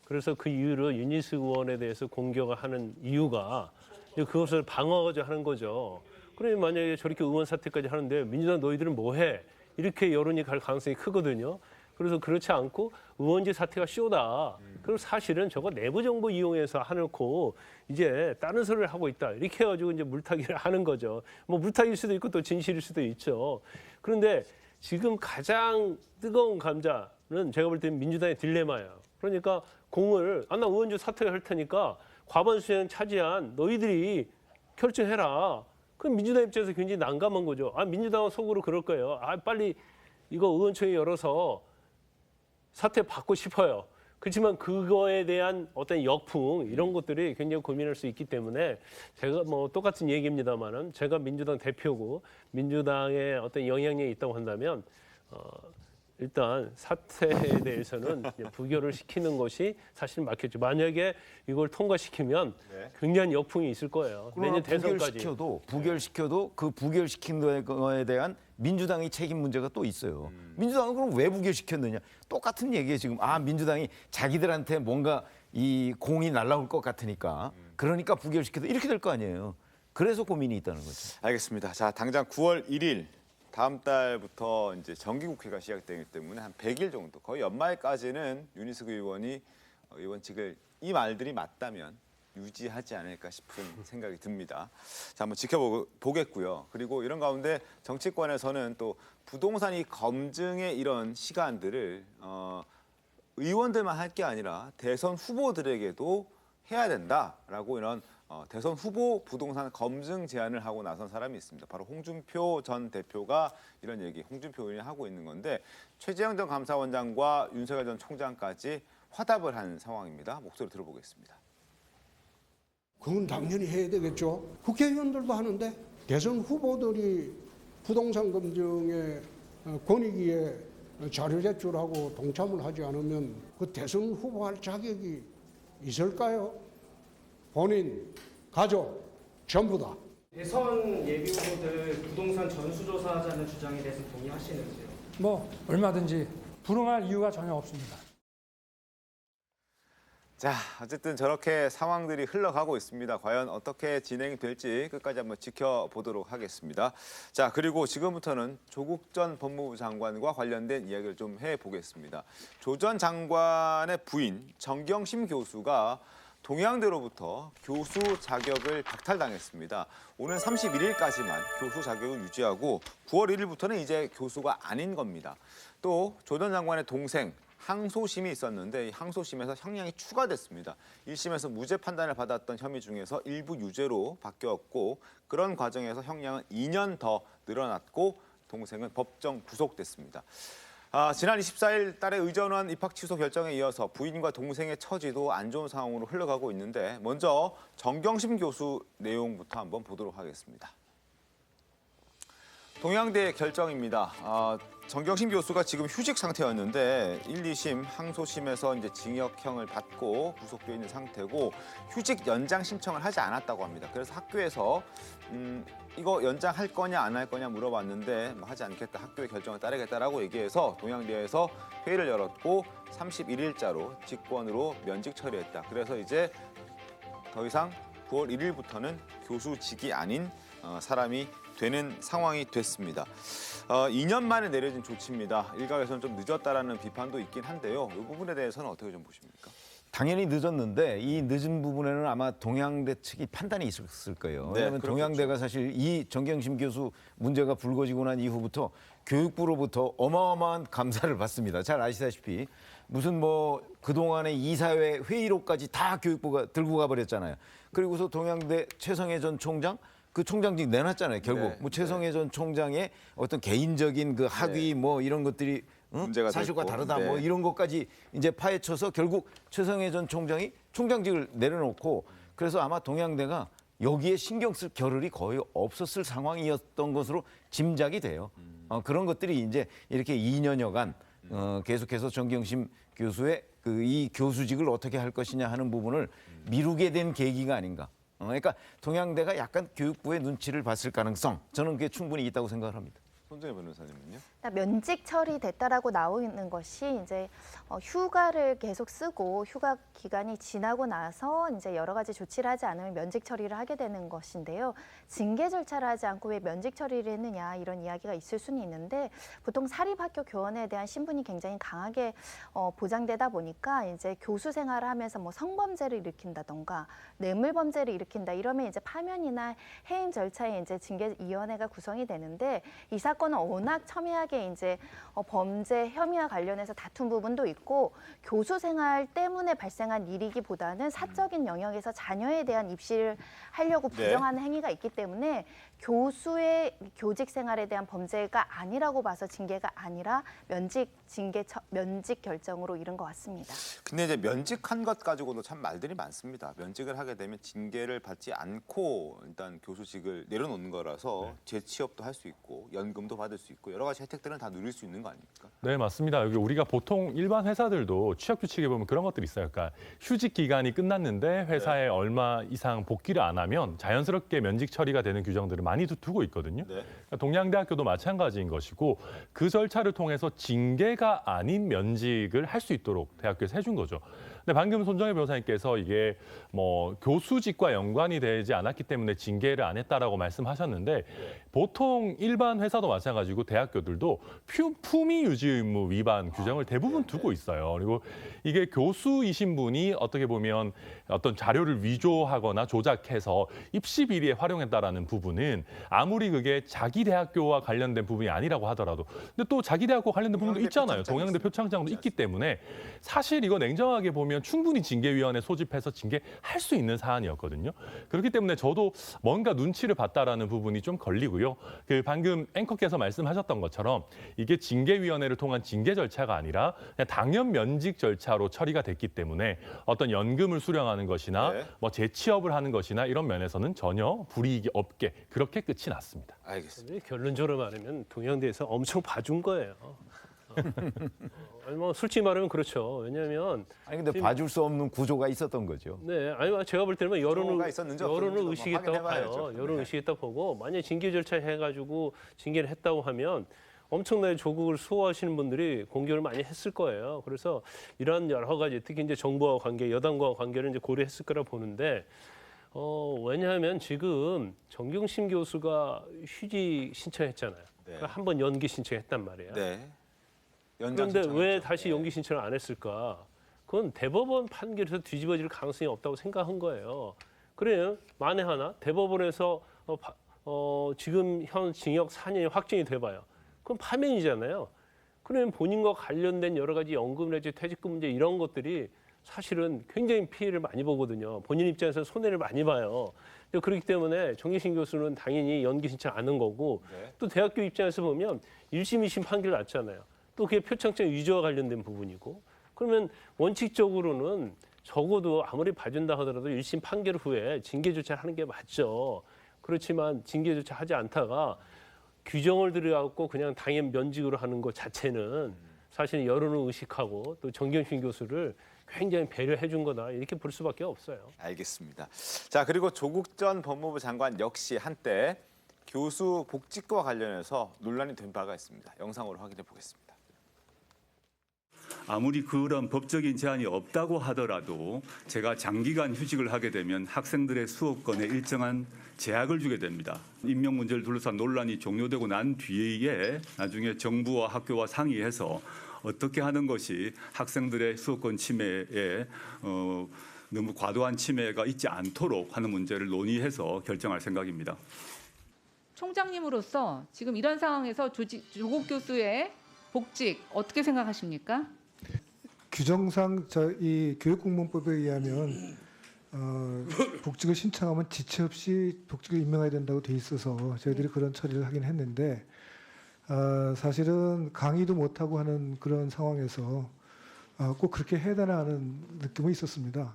그래서 그 이후로 윤희숙 의원에 대해서 공격을 하는 이유가 이제 그것을 방어하는 거죠. 그러면 만약에 저렇게 의원 사퇴까지 하는데 민주당 너희들은 뭐해? 이렇게 여론이 갈 가능성이 크거든요. 그래서 그렇지 않고 의원직 사퇴가 쇼다. 그리고 사실은 저거 내부 정보 이용해서 해놓고 이제 다른 소리를 하고 있다. 이렇게 해가지고 이제 물타기를 하는 거죠. 뭐 물타기일 수도 있고 또 진실일 수도 있죠. 그런데 지금 가장 뜨거운 감자는 제가 볼 때는 민주당의 딜레마예요. 그러니까 공을 나 의원직 사퇴할 테니까 과반수량 차지한 너희들이 결정해라. 그럼 민주당 입장에서 굉장히 난감한 거죠. 민주당은 속으로 그럴 거예요. 빨리 이거 의원총회 열어서 사퇴 받고 싶어요. 그렇지만 그거에 대한 어떤 역풍 이런 것들이 굉장히 고민할 수 있기 때문에 제가 뭐 똑같은 얘기입니다만은 제가 민주당 대표고 민주당의 어떤 영향력이 있다고 한다면 일단 사퇴에 대해서는 이제 부결을 시키는 것이 사실 맞겠죠. 만약에 이걸 통과시키면 굉장한 역풍이 있을 거예요. 내년 대선까지. 부결시켜도 그 부결시킨 거에 대한 민주당의 책임 문제가 또 있어요. 민주당은 그럼 왜 부결시켰느냐? 똑같은 얘기예요. 지금 민주당이 자기들한테 뭔가 이 공이 날라올 것 같으니까 그러니까 부결시켜도 이렇게 될 거 아니에요. 그래서 고민이 있다는 거죠. 알겠습니다. 자, 당장 9월 1일 다음 달부터 이제 정기국회가 시작되기 때문에 한 100일 정도, 거의 연말까지는 윤희숙 의원이 의원직을 이 말들이 맞다면 유지하지 않을까 싶은 생각이 듭니다. 자, 한번 지켜보겠고요. 그리고 이런 가운데 정치권에서는 또 부동산이 검증의 이런 시간들을 의원들만 할 게 아니라 대선 후보들에게도 해야 된다라고 이런 대선 후보 부동산 검증 제안을 하고 나선 사람이 있습니다. 바로 홍준표 전 대표가 이런 얘기, 홍준표 의원이 하고 있는 건데 최재형 전 감사원장과 윤석열 전 총장까지 화답을 한 상황입니다. 목소리 들어보겠습니다. 그건 당연히 해야 되겠죠. 국회의원들도 하는데 대선 후보들이 부동산 검증에 권익위에 자료 제출하고 동참을 하지 않으면 그 대선 후보할 자격이 있을까요? 본인, 가족, 전부 다. 대선 예비 후보들 부동산 전수조사하자는 주장에 대해서 동의하시는지요? 뭐 얼마든지 불응할 이유가 전혀 없습니다. 자, 어쨌든 저렇게 상황들이 흘러가고 있습니다. 과연 어떻게 진행이 될지 끝까지 한번 지켜보도록 하겠습니다. 자, 그리고 지금부터는 조국 전 법무부 장관과 관련된 이야기를 좀 해보겠습니다. 조 전 장관의 부인 정경심 교수가 동양대로부터 교수 자격을 박탈당했습니다. 오는 31일까지만 교수 자격을 유지하고 9월 1일부터는 이제 교수가 아닌 겁니다. 또 조 전 장관의 동생 항소심이 있었는데 이 항소심에서 형량이 추가됐습니다. 1심에서 무죄 판단을 받았던 혐의 중에서 일부 유죄로 바뀌었고 그런 과정에서 형량은 2년 더 늘어났고 동생은 법정 구속됐습니다. 지난 24일 딸의 의전원 입학 취소 결정에 이어서 부인과 동생의 처지도 안 좋은 상황으로 흘러가고 있는데 먼저 정경심 교수 내용부터 한번 보도록 하겠습니다. 동양대 결정입니다. 정경심 교수가 지금 휴직 상태였는데 1, 2심 항소심에서 이제 징역형을 받고 구속돼 있는 상태고 휴직 연장 신청을 하지 않았다고 합니다. 그래서 학교에서 이거 연장할 거냐 안 할 거냐 물어봤는데 하지 않겠다, 학교의 결정을 따르겠다라고 얘기해서 동양대에서 회의를 열었고 31일자로 직권으로 면직 처리했다. 그래서 이제 더 이상 9월 1일부터는 교수직이 아닌 사람이 되는 상황이 됐습니다. 2년 만에 내려진 조치입니다. 일각에서는 좀 늦었다라는 비판도 있긴 한데요. 이 부분에 대해서는 어떻게 좀 보십니까? 당연히 늦었는데 이 늦은 부분에는 아마 동양대 측이 판단이 있었을 거예요. 왜냐하면 동양대가 사실 이 정경심 교수 문제가 불거지고 난 이후부터 교육부로부터 어마어마한 감사를 받습니다. 잘 아시다시피 무슨 뭐 그동안의 이사회 회의록까지 다 교육부가 들고 가버렸잖아요. 그리고서 동양대 최성해 전 총장 그 총장직 내놨잖아요. 결국 뭐 최성해 전 총장의 어떤 개인적인 그 학위 뭐 이런 것들이 문제가 사실과 됐고. 다르다 뭐 이런 것까지 이제 파헤쳐서 결국 최성해 전 총장이 총장직을 내려놓고 그래서 아마 동양대가 여기에 신경 쓸 겨를이 거의 없었을 상황이었던 것으로 짐작이 돼요. 그런 것들이 이제 이렇게 2년여간 계속해서 정경심 교수의 그 이 교수직을 어떻게 할 것이냐 하는 부분을 미루게 된 계기가 아닌가. 그러니까 동양대가 약간 교육부의 눈치를 봤을 가능성, 저는 그게 충분히 있다고 생각을 합니다. 손정혜 변호사님은요? 면직 처리됐다라고 나오는 것이 이제 휴가를 계속 쓰고 휴가 기간이 지나고 나서 이제 여러 가지 조치를 하지 않으면 면직 처리를 하게 되는 것인데요. 징계 절차를 하지 않고 왜 면직 처리를 했느냐 이런 이야기가 있을 수는 있는데 보통 사립학교 교원에 대한 신분이 굉장히 강하게 보장되다 보니까 이제 교수 생활을 하면서 뭐 성범죄를 일으킨다던가 뇌물 범죄를 일으킨다 이러면 이제 파면이나 해임 절차에 이제 징계위원회가 구성이 되는데 이 사건은 워낙 첨예하게 이제 범죄 혐의와 관련해서 다툰 부분도 있고 교수 생활 때문에 발생한 일이기보다는 사적인 영역에서 자녀에 대한 입시를 하려고 부정하는 행위가 있기 때문에 교수의 교직 생활에 대한 범죄가 아니라고 봐서 징계가 아니라 면직 결정으로 이른 것 같습니다. 근데 이제 면직한 것 가지고도 참 말들이 많습니다. 면직을 하게 되면 징계를 받지 않고 일단 교수직을 내려놓는 거라서 재취업도 할 수 있고 연금도 받을 수 있고 여러 가지 혜택들은 다 누릴 수 있는 거 아닙니까? 네, 맞습니다. 여기 우리가 보통 일반 회사들도 취업 규칙에 보면 그런 것들이 있어요. 그러니까 휴직 기간이 끝났는데 회사에 얼마 이상 복귀를 안 하면 자연스럽게 면직 처리가 되는 규정들을 많이 두고 있거든요. 그러니까 동양대학교도 마찬가지인 것이고 그 절차를 통해서 징계가 아닌 면직을 할 수 있도록 대학교에서 해준 거죠. 근데 방금 손정혜 변호사님께서 이게 뭐 교수직과 연관이 되지 않았기 때문에 징계를 안 했다라고 말씀하셨는데 보통 일반 회사도 마찬가지고 대학교들도 품위 유지 의무 위반 규정을 대부분 두고 있어요. 그리고 이게 교수이신 분이 어떻게 보면 어떤 자료를 위조하거나 조작해서 입시 비리에 활용했다라는 부분은 아무리 그게 자기 대학교와 관련된 부분이 아니라고 하더라도 근데 또 자기 대학과 관련된 부분도 있잖아요. 동양대 표창장도 있기 때문에 사실 이거 냉정하게 보면 충분히 징계위원회 소집해서 징계할 수 있는 사안이었거든요. 그렇기 때문에 저도 뭔가 눈치를 봤다라는 부분이 좀 걸리고요. 그 방금 앵커께서 말씀하셨던 것처럼 이게 징계위원회를 통한 징계 절차가 아니라 그냥 당연 면직 절차로 처리가 됐기 때문에 어떤 연금을 수령하는 것이나 뭐 재취업을 하는 것이나 이런 면에서는 전혀 불이익이 없게 그렇게 끝이 났습니다. 알겠습니다. 결론적으로 말하면 동양대에서 엄청 봐준 거예요. 아니 뭐 솔직히 말하면 그렇죠. 왜냐하면 근데 봐줄 수 없는 구조가 있었던 거죠. 네, 아니 제가 볼 때는 여론을 의식했다고 봐요. 여론 의식했다고 보고 만약 징계 절차 해가지고 징계를 했다고 하면 엄청나게 조국을 수호하시는 분들이 공격을 많이 했을 거예요. 그래서 이런 여러 가지 특히 이제 정부와 관계, 여당과 관계를 이제 고려했을 거라 보는데 왜냐하면 지금 정경심 교수가 휴직 신청했잖아요. 그러니까 한번 연기 신청했단 말이에요. 그런데 왜 다시 연기 신청을 안 했을까? 그건 대법원 판결에서 뒤집어질 가능성이 없다고 생각한 거예요. 그래요. 만에 하나 대법원에서 지금 현 징역 4년이 확정이 돼봐요. 그럼 파면이잖아요. 그러면 본인과 관련된 여러 가지 연금 내지 퇴직금 문제 이런 것들이 사실은 굉장히 피해를 많이 보거든요. 본인 입장에서 손해를 많이 봐요. 그렇기 때문에 정경심 교수는 당연히 연기 신청 안 한 거고 또 대학교 입장에서 보면 1심, 2심 판결 났잖아요. 또 그게 표창장 위조와 관련된 부분이고 그러면 원칙적으로는 적어도 아무리 봐준다 하더라도 1심 판결 후에 징계 조치를 하는 게 맞죠. 그렇지만 징계 조치 하지 않다가 규정을 들여갖고 그냥 당연 면직으로 하는 것 자체는 사실 여론을 의식하고 또 정경심 교수를 굉장히 배려해 준 거다 이렇게 볼 수밖에 없어요. 알겠습니다. 자 그리고 조국 전 법무부 장관 역시 한때 교수 복직과 관련해서 논란이 된 바가 있습니다. 영상으로 확인해 보겠습니다. 아무리 그런 법적인 제한이 없다고 하더라도 제가 장기간 휴직을 하게 되면 학생들의 수업권에 일정한 제약을 주게 됩니다. 임명 문제를 둘러싼 논란이 종료되고 난 뒤에 나중에 정부와 학교와 상의해서 어떻게 하는 것이 학생들의 수업권 침해에 너무 과도한 침해가 있지 않도록 하는 문제를 논의해서 결정할 생각입니다. 총장님으로서 지금 이런 상황에서 조국 교수의 복직 어떻게 생각하십니까? 규정상 이 교육공무원법에 의하면 복직을 신청하면 지체 없이 복직을 임명해야 된다고 돼 있어서 저희들이 그런 처리를 하긴 했는데 사실은 강의도 못하고 하는 그런 상황에서 꼭 그렇게 해야 되나 하는 느낌은 있었습니다.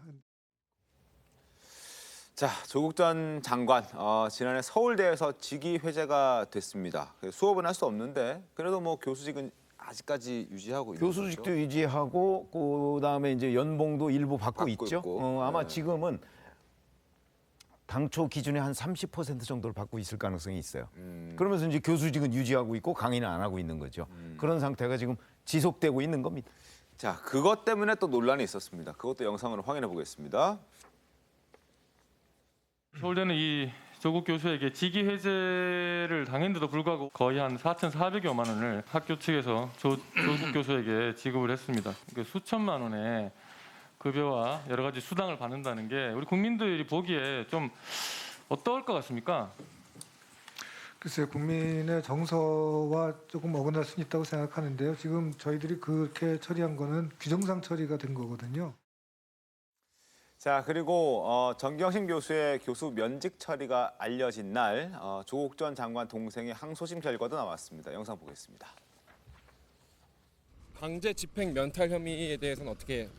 자, 조국 전 장관 지난해 서울대에서 직위 회제가 됐습니다. 수업은 할 수 없는데 그래도 뭐 교수직은 아직까지 유지하고 있는 교수직도 거죠? 유지하고 그다음에 이제 연봉도 일부 받고 있죠. 아마 지금은 당초 기준의 한 30% 정도를 받고 있을 가능성이 있어요. 그러면서 이제 교수직은 유지하고 있고 강의는 안 하고 있는 거죠. 그런 상태가 지금 지속되고 있는 겁니다. 자, 그것 때문에 또 논란이 있었습니다. 그것도 영상으로 확인해 보겠습니다. 서울대는 이 조국 교수에게 직위 해제를 당했는데도 불구하고 거의 한 4,400여만 원을 학교 측에서 조국 교수에게 지급을 했습니다. 수천만 원의 급여와 여러 가지 수당을 받는다는 게 우리 국민들이 보기에 좀 어떨 것 같습니까? 글쎄요, 국민의 정서와 조금 어긋날 수는 있다고 생각하는데요. 지금 저희들이 그렇게 처리한 거는 규정상 처리가 된 거거든요. 자, 그리고 정경심 교수의 교수 면직 처리가 알려진 날 조국 전 장관 동생의 항소심 결과도 나왔습니다. 영상 보겠습니다. 강제 집행 면탈 혐의에 대해서는 어떻게?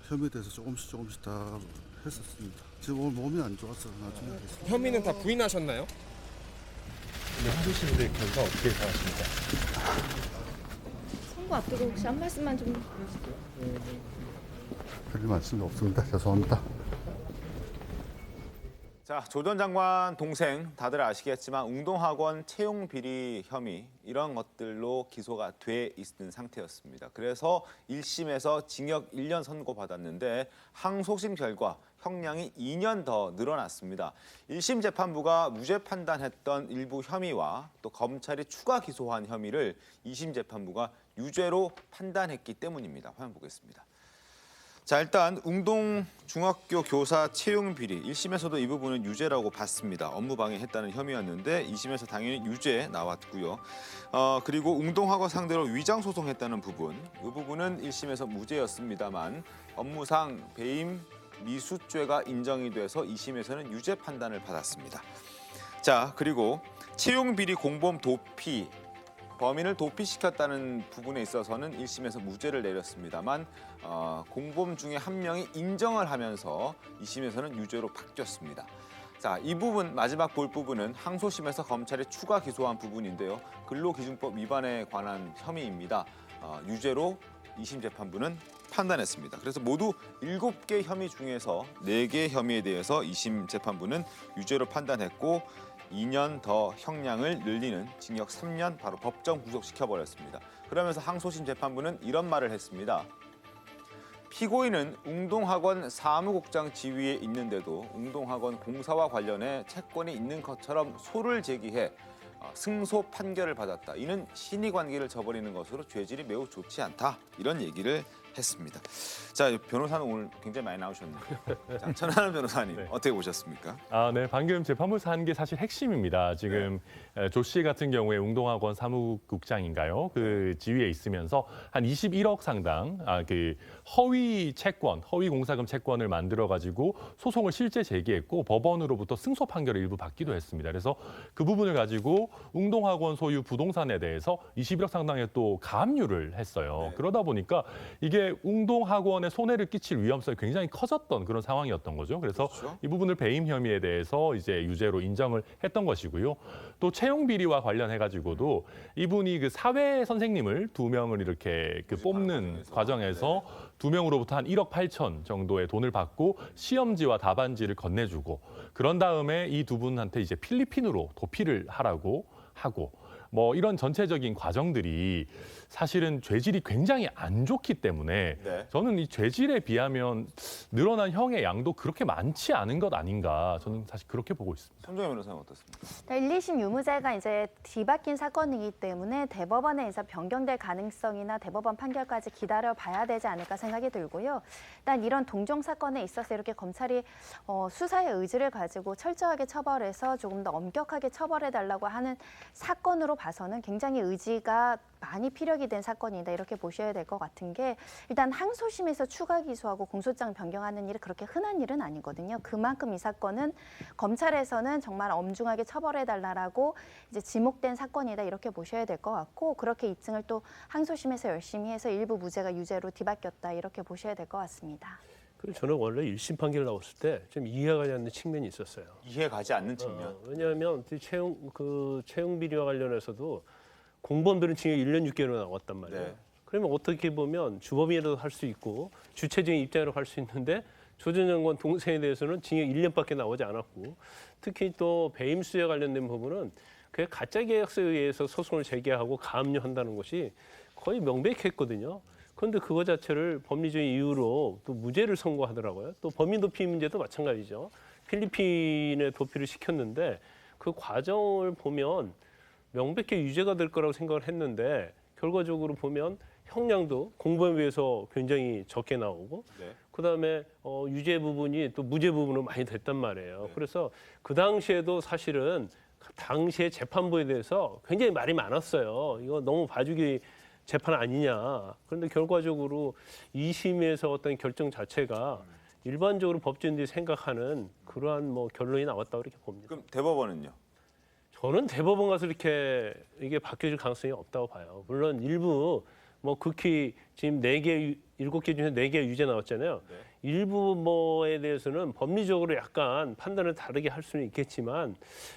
혐의에 대해서 조금씩 다 했었습니다. 지금 오늘 몸이 안 좋아서 나중에 했습니다. 혐의는 다 부인하셨나요? 항소심의 결과 어떻게 생각하십니까? 선고 앞두고 혹시 한 말씀만 좀 할 말씀이 없습니다. 죄송합니다. 자, 조 전 장관 동생 다들 아시겠지만 웅동학원 채용 비리 혐의 이런 것들로 기소가 돼 있는 상태였습니다. 그래서 1심에서 징역 1년 선고받았는데 항소심 결과 형량이 2년 더 늘어났습니다. 1심 재판부가 무죄 판단했던 일부 혐의와 또 검찰이 추가 기소한 혐의를 2심 재판부가 유죄로 판단했기 때문입니다. 화면 보겠습니다. 자, 일단 웅동 중학교 교사 채용 비리 1심에서도 이 부분은 유죄라고 봤습니다. 업무방해했다는 혐의였는데 2심에서 당연히 유죄 나왔고요. 그리고 웅동학원 상대로 위장 소송했다는 부분, 이 부분은 1심에서 무죄였습니다만 업무상 배임 미수죄가 인정이 돼서 2심에서는 유죄 판단을 받았습니다. 자, 그리고 채용 비리 공범 도피 범인을 도피시켰다는 부분에 있어서는 1심에서 무죄를 내렸습니다만 공범 중에 한 명이 인정을 하면서 2심에서는 유죄로 바뀌었습니다. 자, 이 부분 마지막 볼 부분은 항소심에서 검찰이 추가 기소한 부분인데요. 근로기준법 위반에 관한 혐의입니다. 유죄로 2심 재판부는 판단했습니다. 그래서 모두 7개 혐의 중에서 4개 혐의에 대해서 2심 재판부는 유죄로 판단했고 2년 더 형량을 늘리는 징역 3년 바로 법정 구속시켜버렸습니다. 그러면서 항소심 재판부는 이런 말을 했습니다. 피고인은 웅동학원 사무국장 지위에 있는데도 웅동학원 공사와 관련해 채권이 있는 것처럼 소를 제기해 승소 판결을 받았다. 이는 신의관계를 저버리는 것으로 죄질이 매우 좋지 않다. 이런 얘기를 했습니다. 자, 변호사는 오늘 굉장히 많이 나오셨네요. 자, 천하람 변호사님 네. 어떻게 보셨습니까? 네, 방금 재판부에서 한 게 사실 핵심입니다. 지금 조 씨 같은 경우에 웅동학원 사무국장인가요? 그 지위에 있으면서 한 21억 상당 그 허위 채권, 허위 공사금 채권을 만들어 가지고 소송을 실제 제기했고 법원으로부터 승소 판결을 일부 받기도 했습니다. 그래서 그 부분을 가지고 웅동학원 소유 부동산에 대해서 21억 상당의 또 가압류를 했어요. 네. 그러다 보니까 이게 웅동학원에 손해를 끼칠 위험성이 굉장히 커졌던 그런 상황이었던 거죠. 그래서 그렇죠. 이 부분을 배임 혐의에 대해서 이제 유죄로 인정을 했던 것이고요. 또 채용 비리와 관련해 가지고도 이분이 그 사회 선생님을 2명을 이렇게 그 뽑는 과정에서 2명으로부터 한 1억 8천 정도의 돈을 받고 시험지와 답안지를 건네주고 그런 다음에 이 2분한테 이제 필리핀으로 도피를 하라고 하고 뭐 이런 전체적인 과정들이 사실은 죄질이 굉장히 안 좋기 때문에 네. 저는 이 죄질에 비하면 늘어난 형의 양도 그렇게 많지 않은 것 아닌가 저는 사실 그렇게 보고 있습니다. 손정혜 변호사는 어떻습니까? 1, 2심 유무죄가 이제 뒤바뀐 사건이기 때문에 대법원에 이제 변경될 가능성이나 대법원 판결까지 기다려봐야 되지 않을까 생각이 들고요. 일단 이런 동종 사건에 있어서 이렇게 검찰이 수사의 의지를 가지고 철저하게 처벌해서 조금 더 엄격하게 처벌해달라고 하는 사건으로 봐서는 굉장히 의지가 많이 피력이 된 사건이다 이렇게 보셔야 될 것 같은 게 일단 항소심에서 추가 기소하고 공소장 변경하는 일이 그렇게 흔한 일은 아니거든요. 그만큼 이 사건은 검찰에서는 정말 엄중하게 처벌해달라고 이제 지목된 사건이다 이렇게 보셔야 될 것 같고 그렇게 입증을 또 항소심에서 열심히 해서 일부 무죄가 유죄로 뒤바뀌었다 이렇게 보셔야 될 것 같습니다. 그리고 저는 원래 1심 판결 나왔을 때 좀 이해가 가지 않는 측면이 있었어요. 이해가지 않는 측면. 왜냐하면 채용 비리와 관련해서도 공범들은 징역 1년 6개월로 나왔단 말이에요. 네. 그러면 어떻게 보면 주범이라도 할 수 있고 주체적인 입장으로 할 수 있는데 조 전 장관 동생에 대해서는 징역 1년밖에 나오지 않았고 특히 또 배임수에 관련된 부분은 그 가짜 계약서에 의해서 소송을 제기하고 가압류한다는 것이 거의 명백했거든요. 그런데 그거 자체를 법리적인 이유로 또 무죄를 선고하더라고요. 또 범인 도피 문제도 마찬가지죠. 필리핀에 도피를 시켰는데 그 과정을 보면 명백히 유죄가 될 거라고 생각을 했는데 결과적으로 보면 형량도 공범에 비해서 굉장히 적게 나오고 네. 그다음에 유죄 부분이 또 무죄 부분으로 많이 됐단 말이에요. 그래서 그 당시에도 사실은 당시에 재판부에 대해서 굉장히 말이 많았어요. 이거 너무 봐주기 재판 아니냐. 그런데 결과적으로 2심에서 어떤 결정 자체가 일반적으로 법조인들이 생각하는 그러한 뭐 결론이 나왔다고 이렇게 봅니다. 그럼 대법원은요? 저는 대법원 가서 이렇게 이게 바뀌어질 가능성이 없다고 봐요. 물론 일부 뭐 극히 지금 4개, 7개 중에 4개 유죄 나왔잖아요. 네. 일부 뭐에 대해서는 법리적으로 약간 판단을 다르게 할 수는 있겠지만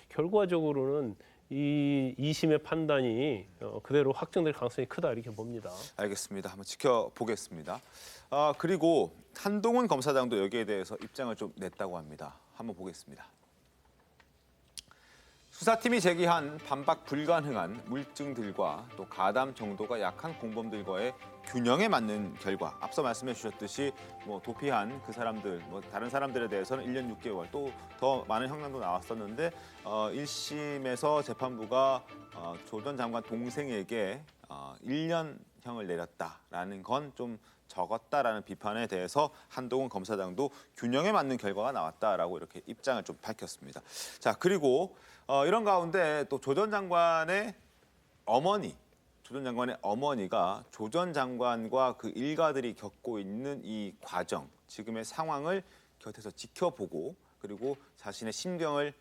결과적으로는 이 2심의 판단이 그대로 확정될 가능성이 크다 이렇게 봅니다. 알겠습니다. 한번 지켜보겠습니다. 그리고 한동훈 검사장도 여기에 대해서 입장을 좀 냈다고 합니다. 한번 보겠습니다. 수사팀이 제기한 반박 불가능한 물증들과 또 가담 정도가 약한 공범들과의 균형에 맞는 결과, 앞서 말씀해 주셨듯이 뭐 도피한 그 사람들, 뭐 다른 사람들에 대해서는 1년 6개월 또 더 많은 형량도 나왔었는데 1심에서 재판부가 조 전 장관 동생에게 1년형을 내렸다라는 건 좀 적었다라는 비판에 대해서 한동훈 검사장도 균형에 맞는 결과가 나왔다라고 이렇게 입장을 좀 밝혔습니다. 자, 그리고 이런 가운데 또 조 전 장관의 어머니가 조 전 장관과 그 일가들이 겪고 있는 이 과정, 지금의 상황을 곁에서 지켜보고 그리고 자신의 심경을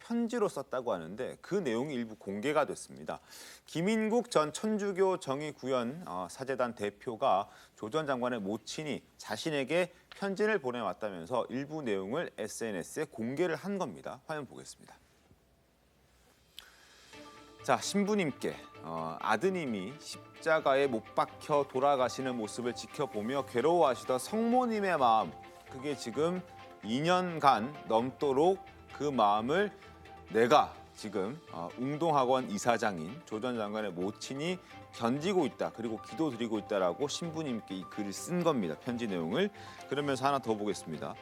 편지로 썼다고 하는데 그 내용이 일부 공개가 됐습니다. 김인국 전 천주교 정의구현 사재단 대표가 조 전 장관의 모친이 자신에게 편지를 보내왔다면서 일부 내용을 SNS에 공개를 한 겁니다. 화면 보겠습니다. 자, 신부님께 아드님이 십자가에 못 박혀 돌아가시는 모습을 지켜보며 괴로워하시던 성모님의 마음, 그게 지금 2년간 넘도록 그 마음을 내가 지금 웅동학원 이사장인 조 전 장관의 모친이 견디고 있다, 그리고 기도드리고 있다라고 신부님께 이 글을 쓴 겁니다. 편지 내용을. 그러면서 하나 더 보겠습니다.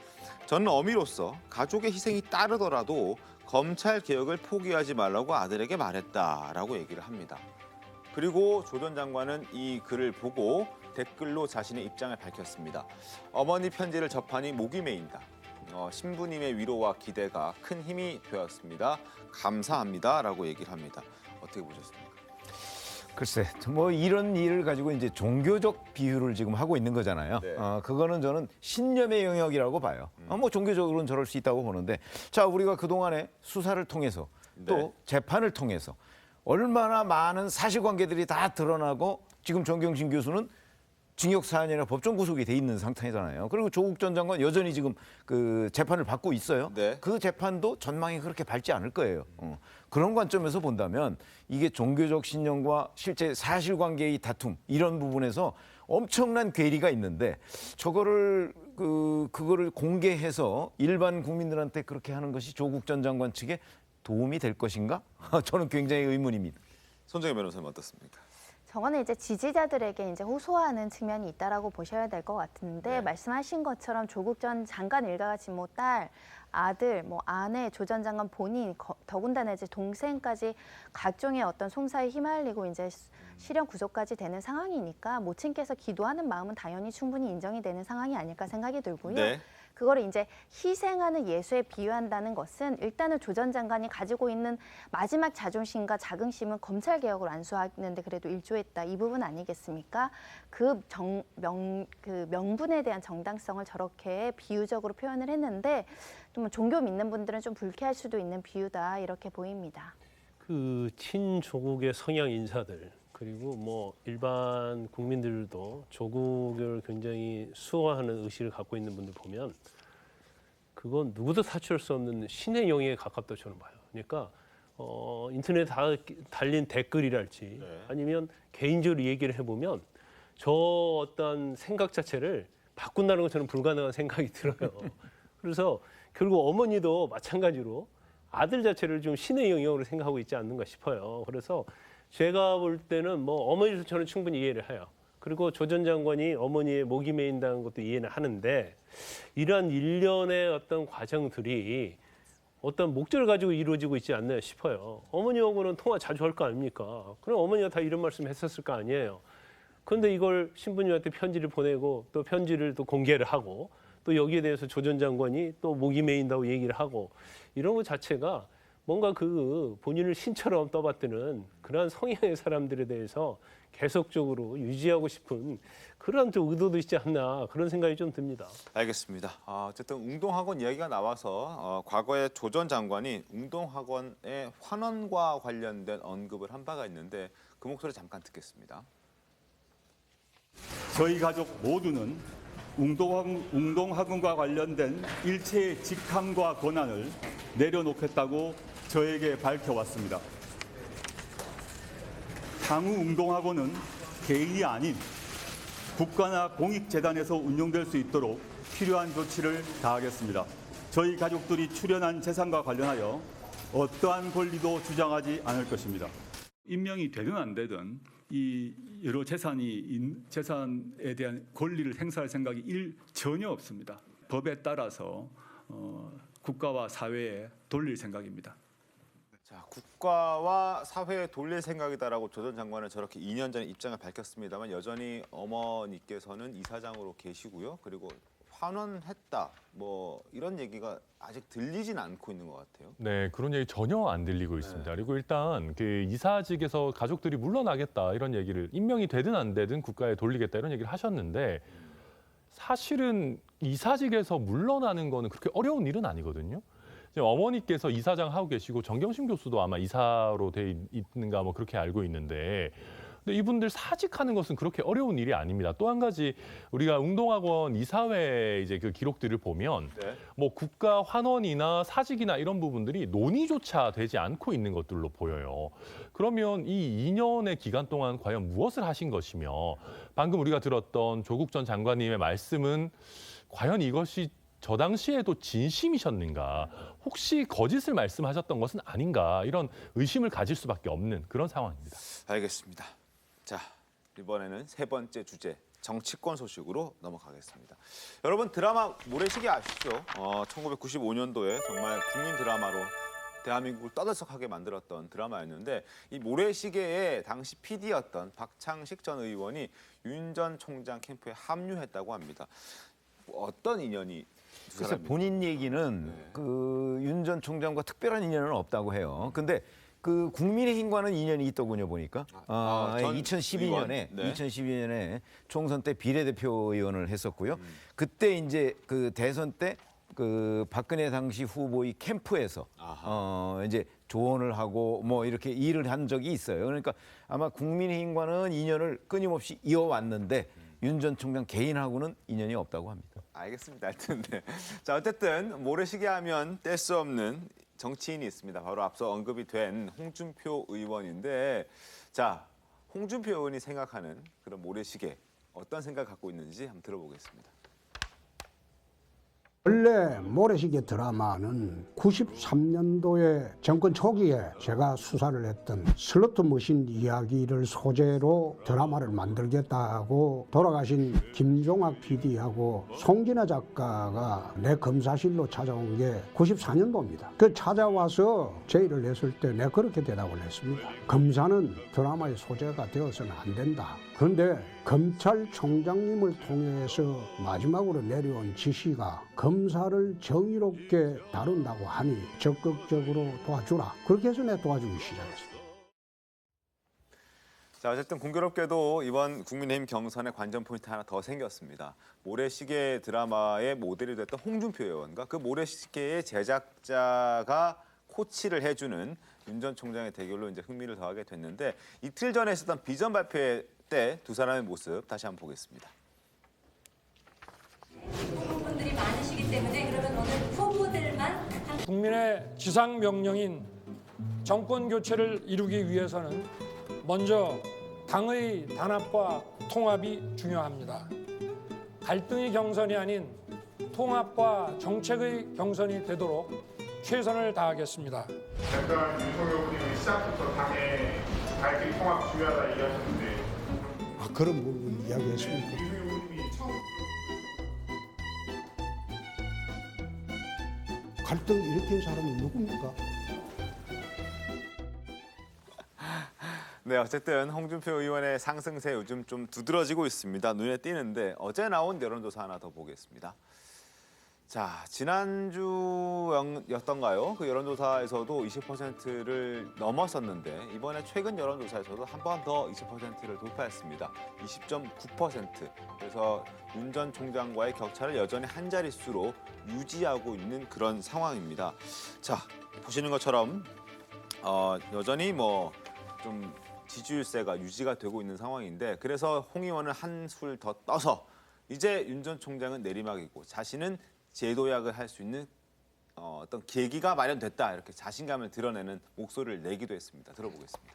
저는 어미로서 가족의 희생이 따르더라도 검찰 개혁을 포기하지 말라고 아들에게 말했다라고 얘기를 합니다. 그리고 조 전 장관은 이 글을 보고 댓글로 자신의 입장을 밝혔습니다. 어머니 편지를 접하니 목이 메인다. 신부님의 위로와 기대가 큰 힘이 되었습니다. 감사합니다라고 얘기를 합니다. 어떻게 보셨습니까? 글쎄, 뭐 이런 일을 가지고 이제 종교적 비유를 지금 하고 있는 거잖아요. 네. 그거는 저는 신념의 영역이라고 봐요. 뭐 종교적으로는 저럴 수 있다고 보는데, 자, 우리가 그동안에 수사를 통해서 또 네. 재판을 통해서 얼마나 많은 사실관계들이 다 드러나고 지금 정경심 교수는 징역 4년이나 법정 구속이 돼 있는 상태잖아요. 그리고 조국 전 장관 여전히 지금 그 재판을 받고 있어요. 네. 그 재판도 전망이 그렇게 밝지 않을 거예요. 그런 관점에서 본다면 이게 종교적 신념과 실제 사실관계의 다툼 이런 부분에서 엄청난 괴리가 있는데 저거를 그거를 공개해서 일반 국민들한테 그렇게 하는 것이 조국 전 장관 측에 도움이 될 것인가? 저는 굉장히 의문입니다. 손정혜 변호사님 어떻습니까? 저거는 이제 지지자들에게 이제 호소하는 측면이 있다라고 보셔야 될 것 같은데 네. 말씀하신 것처럼 조국 전 장관 일가가 지금 뭐 딸, 아들, 뭐 아내, 조 전 장관 본인, 더군다나 이제 동생까지 각종의 어떤 송사에 휘말리고 이제 실형 구속까지 되는 상황이니까 모친께서 기도하는 마음은 당연히 충분히 인정이 되는 상황이 아닐까 생각이 들고요. 네. 그거를 이제 희생하는 예수에 비유한다는 것은 일단은 조 전 장관이 가지고 있는 마지막 자존심과 자긍심은 검찰 개혁을 완수하는데 그래도 일조했다 이 부분 아니겠습니까? 그 명분에 대한 정당성을 저렇게 비유적으로 표현을 했는데 좀 종교 믿는 분들은 좀 불쾌할 수도 있는 비유다 이렇게 보입니다. 그 친조국의 성향 인사들 그리고 뭐 일반 국민들도 조국을 굉장히 수호하는 의식을 갖고 있는 분들 보면 그건 누구도 사출할 수 없는 신의 영역에 가깝다고 저는 봐요. 그러니까 인터넷에 달린 댓글이랄지 아니면 개인적으로 얘기를 해보면 저 어떤 생각 자체를 바꾼다는 건 저는 불가능한 생각이 들어요. 그래서 결국 어머니도 마찬가지로 아들 자체를 좀 신의 영역으로 생각하고 있지 않는가 싶어요. 그래서 제가 볼 때는 뭐 어머니도 저는 충분히 이해를 해요. 그리고 조 전 장관이 어머니의 목이 메인다는 것도 이해는 하는데 이러한 일련의 어떤 과정들이 어떤 목적을 가지고 이루어지고 있지 않나 싶어요. 어머니하고는 통화 자주 할 거 아닙니까? 그럼 어머니가 다 이런 말씀 했었을 거 아니에요. 그런데 이걸 신부님한테 편지를 보내고 또 편지를 또 공개를 하고 또 여기에 대해서 조 전 장관이 또 목이 메인다고 얘기를 하고 이런 것 자체가 뭔가 그 본인을 신처럼 떠받드는 그러한 성향의 사람들에 대해서 계속적으로 유지하고 싶은 그런 좀 의도도 있지 않나 그런 생각이 좀 듭니다. 알겠습니다. 어쨌든 웅동학원 이야기가 나와서 과거에 조 전 장관이 웅동학원의 환원과 관련된 언급을 한 바가 있는데 그 목소리 잠깐 듣겠습니다. 저희 가족 모두는 웅동학원과 관련된 일체의 직함과 권한을 내려놓겠다고 저에게 밝혀왔습니다. 향후 웅동학원은 개인이 아닌 국가나 공익재단에서 운영될 수 있도록 필요한 조치를 다하겠습니다. 저희 가족들이 출연한 재산과 관련하여 어떠한 권리도 주장하지 않을 것입니다. 임명이 되든 안 되든 이 여러 재산에 대한 권리를 행사할 생각이 전혀 없습니다. 법에 따라서 국가와 사회에 돌릴 생각입니다. 자, 국가와 사회에 돌릴 생각이다라고 조 전 장관은 저렇게 2년 전에 입장을 밝혔습니다만 여전히 어머니께서는 이사장으로 계시고요. 그리고 환원했다 뭐 이런 얘기가 아직 들리진 않고 있는 것 같아요. 네, 그런 얘기 전혀 안 들리고 있습니다. 그리고 일단 그 이사직에서 가족들이 물러나겠다 이런 얘기를 임명이 되든 안 되든 국가에 돌리겠다 이런 얘기를 하셨는데 사실은 이사직에서 물러나는 거는 그렇게 어려운 일은 아니거든요. 지금 어머니께서 이사장 하고 계시고 정경심 교수도 아마 이사로 돼 있는가 뭐 그렇게 알고 있는데 근데 이분들 사직하는 것은 그렇게 어려운 일이 아닙니다. 또 한 가지 우리가 웅동학원 이사회 이제 그 기록들을 보면 뭐 국가 환원이나 사직이나 이런 부분들이 논의조차 되지 않고 있는 것들로 보여요. 그러면 이 2년의 기간 동안 과연 무엇을 하신 것이며 방금 우리가 들었던 조국 전 장관님의 말씀은 과연 이것이 저 당시에도 진심이셨는가, 혹시 거짓을 말씀하셨던 것은 아닌가 이런 의심을 가질 수밖에 없는 그런 상황입니다. 알겠습니다. 자, 이번에는 세 번째 주제 정치권 소식으로 넘어가겠습니다. 여러분 드라마 모래시계 아시죠? 1995년도에 정말 국민 드라마로 대한민국을 떠들썩하게 만들었던 드라마였는데 이 모래시계의 당시 PD였던 박창식 전 의원이 윤 전 총장 캠프에 합류했다고 합니다. 어떤 인연이 두 그래서 사람이? 본인 얘기는 그 윤 전 총장과 특별한 인연은 없다고 해요. 근데 그 국민의힘과는 인연이 있더군요 보니까. 2012년에 총선 때 비례대표 의원을 했었고요. 그때 이제 그 대선 때 그 박근혜 당시 후보의 캠프에서 이제 조언을 하고 뭐 이렇게 일을 한 적이 있어요. 그러니까 아마 국민의힘과는 인연을 끊임없이 이어왔는데 윤 전 총장 개인하고는 인연이 없다고 합니다. 알겠습니다. 하여튼 네. 자, 어쨌든 모래시계 하면 뗄 수 없는 정치인이 있습니다. 바로 앞서 언급이 된 홍준표 의원인데, 자, 홍준표 의원이 생각하는 그런 모래시계 어떤 생각 갖고 있는지 한번 들어보겠습니다. 원래 모래시계 드라마는 93년도에 정권 초기에 제가 수사를 했던 슬로트 머신 이야기를 소재로 드라마를 만들겠다고 돌아가신 김종학 PD하고 송진아 작가가 내 검사실로 찾아온 게 94년도입니다. 그 찾아와서 제의를 했을 때 내가 그렇게 대답을 했습니다. 검사는 드라마의 소재가 되어서는 안 된다. 그런데 검찰총장님을 통해서 마지막으로 내려온 지시가 검사를 정의롭게 다룬다고 하니 적극적으로 도와주라. 그렇게 해서 내가 도와주기 시작했습니다. 자, 어쨌든 공교롭게도 이번 국민의힘 경선의 관전 포인트 하나 더 생겼습니다. 모래시계 드라마의 모델이 됐던 홍준표 의원과 그 모래시계의 제작자가 코치를 해주는 윤 전 총장의 대결로 이제 흥미를 더하게 됐는데 이틀 전에 있었던 비전 발표회 때 두 사람의 모습 다시 한번 보겠습니다. 후보분들이 많으시기 때문에 그러면 오늘 후보들만 국민의 지상 명령인 정권 교체를 이루기 위해서는 먼저 당의 단합과 통합이 중요합니다. 갈등의 경선이 아닌 통합과 정책의 경선이 되도록 최선을 다하겠습니다. 약간 윤석열 후보님이 시작부터 당의 발길 통합 중요하다 얘기하셨는데 그런 부분 이야기했습니까? 윤석열 후보님이 처음 갈등 일으킨 사람이 누굽니까? 네, 어쨌든 홍준표 의원의 상승세 요즘 좀 두드러지고 있습니다. 눈에 띄는데 어제 나온 여론조사 하나 더 보겠습니다. 자, 지난주였던가요? 그 여론조사에서도 20%를 넘었었는데 이번에 최근 여론조사에서도 한 번 더 20%를 돌파했습니다. 20.9%. 그래서 윤 전 총장과의 격차를 여전히 한 자릿수로 유지하고 있는 그런 상황입니다. 자, 보시는 것처럼 여전히 좀 지지율세가 유지가 되고 있는 상황인데 그래서 홍 의원은 한술 더 떠서 이제 윤 전 총장은 내리막이고 자신은 재도약을 할 수 있는 어떤 계기가 마련됐다 이렇게 자신감을 드러내는 목소리를 내기도 했습니다. 들어보겠습니다.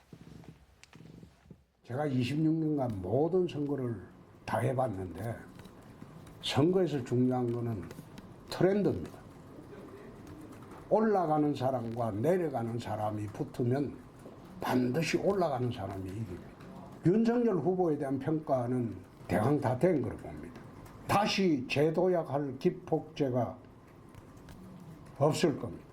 제가 26년간 모든 선거를 다 해봤는데 선거에서 중요한 거는 트렌드입니다. 올라가는 사람과 내려가는 사람이 붙으면 반드시 올라가는 사람이 이깁니다. 윤석열 후보에 대한 평가는 대강 다 된 거로 봅니다. 다시 재도약할 기폭제가 없을 겁니다.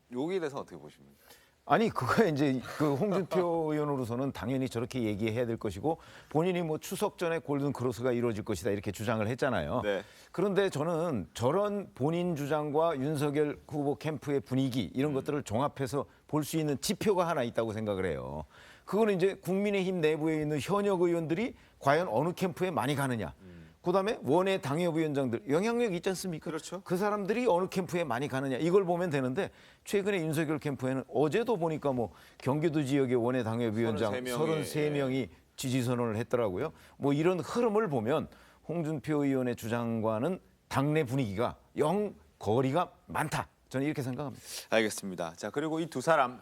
여기에 대해서 어떻게 보십니까? 아니 그거에 이제 그 홍준표 의원으로서는 당연히 저렇게 얘기해야 될 것이고 본인이 뭐 추석 전에 골든 크로스가 이루어질 것이다 이렇게 주장을 했잖아요. 네. 그런데 저는 저런 본인 주장과 윤석열 후보 캠프의 분위기 이런 것들을 종합해서 볼 수 있는 지표가 하나 있다고 생각을 해요. 그거는 이제 국민의힘 내부에 있는 현역 의원들이 과연 어느 캠프에 많이 가느냐. 그다음에 원외 당협위원장들 영향력 있지 않습니까? 그렇죠. 그 사람들이 어느 캠프에 많이 가느냐 이걸 보면 되는데 최근에 윤석열 캠프에는 어제도 보니까 뭐 경기도 지역의 원외 당협위원장 33명이 지지 선언을 했더라고요. 뭐 이런 흐름을 보면 홍준표 의원의 주장과는 당내 분위기가 영 거리가 많다. 저는 이렇게 생각합니다. 알겠습니다. 자, 그리고 이 두 사람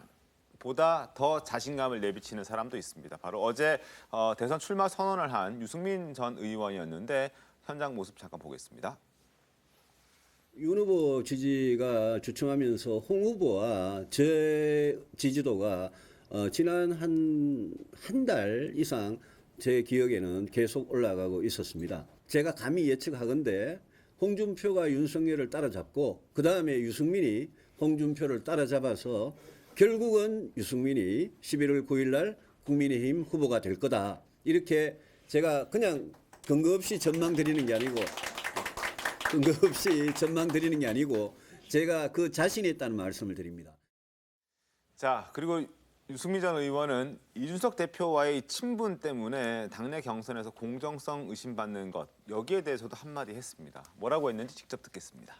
보다 더 자신감을 내비치는 사람도 있습니다. 바로 어제 대선 출마 선언을 한 유승민 전 의원이었는데 현장 모습 잠깐 보겠습니다. 윤 후보 지지가 주춤하면서 홍 후보와 제 지지도가 지난 한 달 이상 제 기억에는 계속 올라가고 있었습니다. 제가 감히 예측하건대 홍준표가 윤석열을 따라잡고 그 다음에 유승민이 홍준표를 따라잡아서 결국은 유승민이 11월 9일 날 국민의힘 후보가 될 거다. 이렇게 제가 그냥 근거 없이 전망 드리는 게 아니고 제가 그 자신이 있다는 말씀을 드립니다. 자, 그리고 유승민 전 의원은 이준석 대표와의 친분 때문에 당내 경선에서 공정성 의심받는 것 여기에 대해서도 한마디 했습니다. 뭐라고 했는지 직접 듣겠습니다.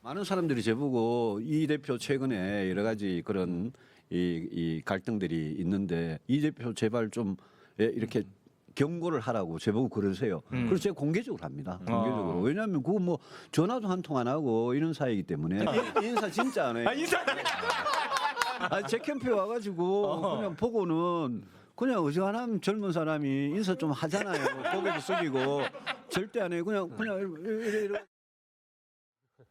많은 사람들이 저보고 이 대표 최근에 여러 가지 그런 이 갈등들이 있는데 이 대표 제발 좀 이렇게 경고를 하라고 저보고 그러세요. 그래서 제가 공개적으로 합니다. 공개적으로. 왜냐하면 그거 뭐 전화도 한 통 안 하고 이런 사이이기 때문에 인사 진짜 안 해요. 제 캠프에 와가지고 그냥 보고는 그냥 어지간하면 젊은 사람이 인사 좀 하잖아요. 고개도 숙이고 절대 안 해요. 그냥 이래.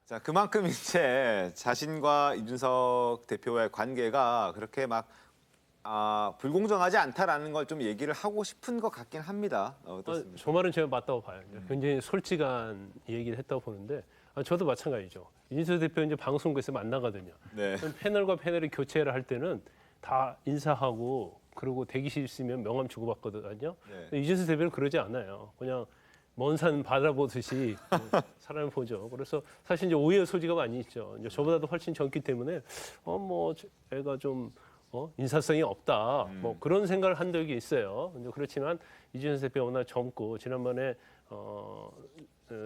자, 그만큼 이제 자신과 이준석 대표의 관계가 그렇게 막 불공정하지 않다라는 걸 좀 얘기를 하고 싶은 것 같긴 합니다. 어떻습니까? 저 말은 제가 맞다고 봐요. 굉장히 솔직한 얘기를 했다고 보는데 저도 마찬가지죠. 이준석 대표 이제 방송국에서 만나거든요. 네. 패널과 패널이 교체를 할 때는 다 인사하고 그리고 대기실 있으면 명함 주고받거든요. 네. 이준석 대표는 그러지 않아요. 그냥 먼 산 바라보듯이 사람을 보죠. 그래서 사실 이제 오해의 소지가 많이 있죠. 이제 저보다도 훨씬 젊기 때문에 뭐 애가 좀 인사성이 없다. 뭐 그런 생각을 한 적이 있어요. 근데 그렇지만 이준석 대표가 워낙 젊고 지난번에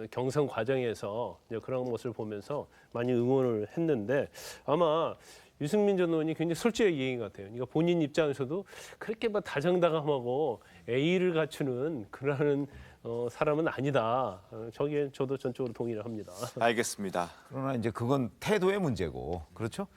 경선 과정에서 이제 그런 모습을 보면서 많이 응원을 했는데 아마 유승민 전 의원이 굉장히 솔직하게 얘기한 것 같아요. 그러니까 본인 입장에서도 그렇게 막 다정다감하고 A를 갖추는 그러한 사람은 아니다. 저기에 저도 전적으로 동의를 합니다. 알겠습니다. 그러나 이제 그건 태도의 문제고 그렇죠?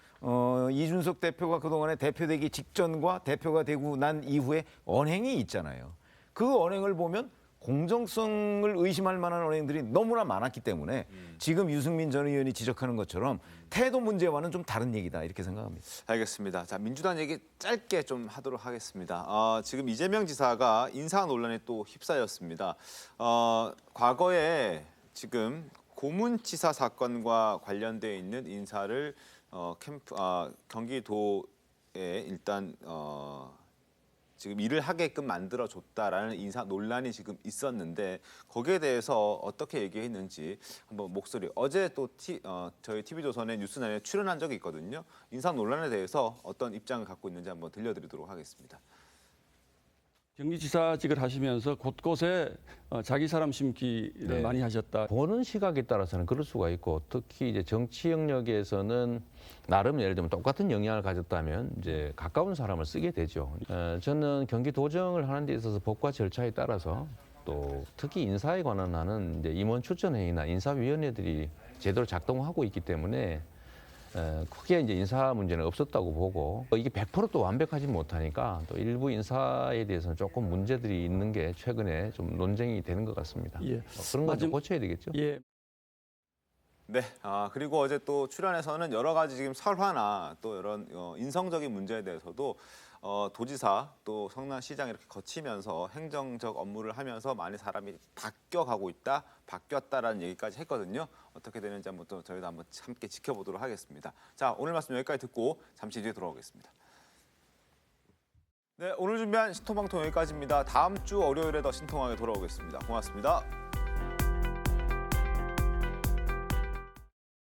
이준석 대표가 그동안에 대표되기 직전과 대표가 되고 난 이후에 언행이 있잖아요. 그 언행을 보면 공정성을 의심할 만한 언행들이 너무나 많았기 때문에 지금 유승민 전 의원이 지적하는 것처럼 태도 문제와는 좀 다른 얘기다 이렇게 생각합니다. 알겠습니다. 자, 민주당 얘기 짧게 좀 하도록 하겠습니다. 지금 이재명 지사가 인사 논란에 또 휩싸였습니다. 과거에 지금 고문치사 사건과 관련돼 있는 인사를 경기도에 일단 지금 일을 하게끔 만들어줬다라는 인사 논란이 지금 있었는데 거기에 대해서 어떻게 얘기했는지 한번 목소리 어제 또 저희 TV조선의 뉴스나인에 출연한 적이 있거든요. 인사 논란에 대해서 어떤 입장을 갖고 있는지 한번 들려드리도록 하겠습니다. 경기지사직을 하시면서 곳곳에 자기 사람 심기를 많이 하셨다. 보는 시각에 따라서는 그럴 수가 있고 특히 이제 정치 영역에서는 나름 예를 들면 똑같은 영향을 가졌다면 이제 가까운 사람을 쓰게 되죠. 저는 경기도정을 하는 데 있어서 법과 절차에 따라서 또 특히 인사에 관한 하는 이제 임원 추천회의나 인사위원회들이 제대로 작동하고 있기 때문에 크게 이제 인사 문제는 없었다고 보고 이게 100% 또 완벽하지 못하니까 또 일부 인사에 대해서는 조금 문제들이 있는 게 최근에 좀 논쟁이 되는 것 같습니다. 그런 건 좀 고쳐야 되겠죠. 네, 그리고 어제 또 출연에서는 여러 가지 지금 설화나 또 이런 인성적인 문제에 대해서도 도지사 또 성남시장 이렇게 거치면서 행정적 업무를 하면서 많이 사람이 바뀌어가고 있다, 바뀌었다라는 얘기까지 했거든요. 어떻게 되는지 한번 또 저희도 한번 함께 지켜보도록 하겠습니다. 자, 오늘 말씀 여기까지 듣고 잠시 뒤에 돌아오겠습니다. 네, 오늘 준비한 신통방통 여기까지입니다. 다음 주 월요일에 더 신통하게 돌아오겠습니다. 고맙습니다.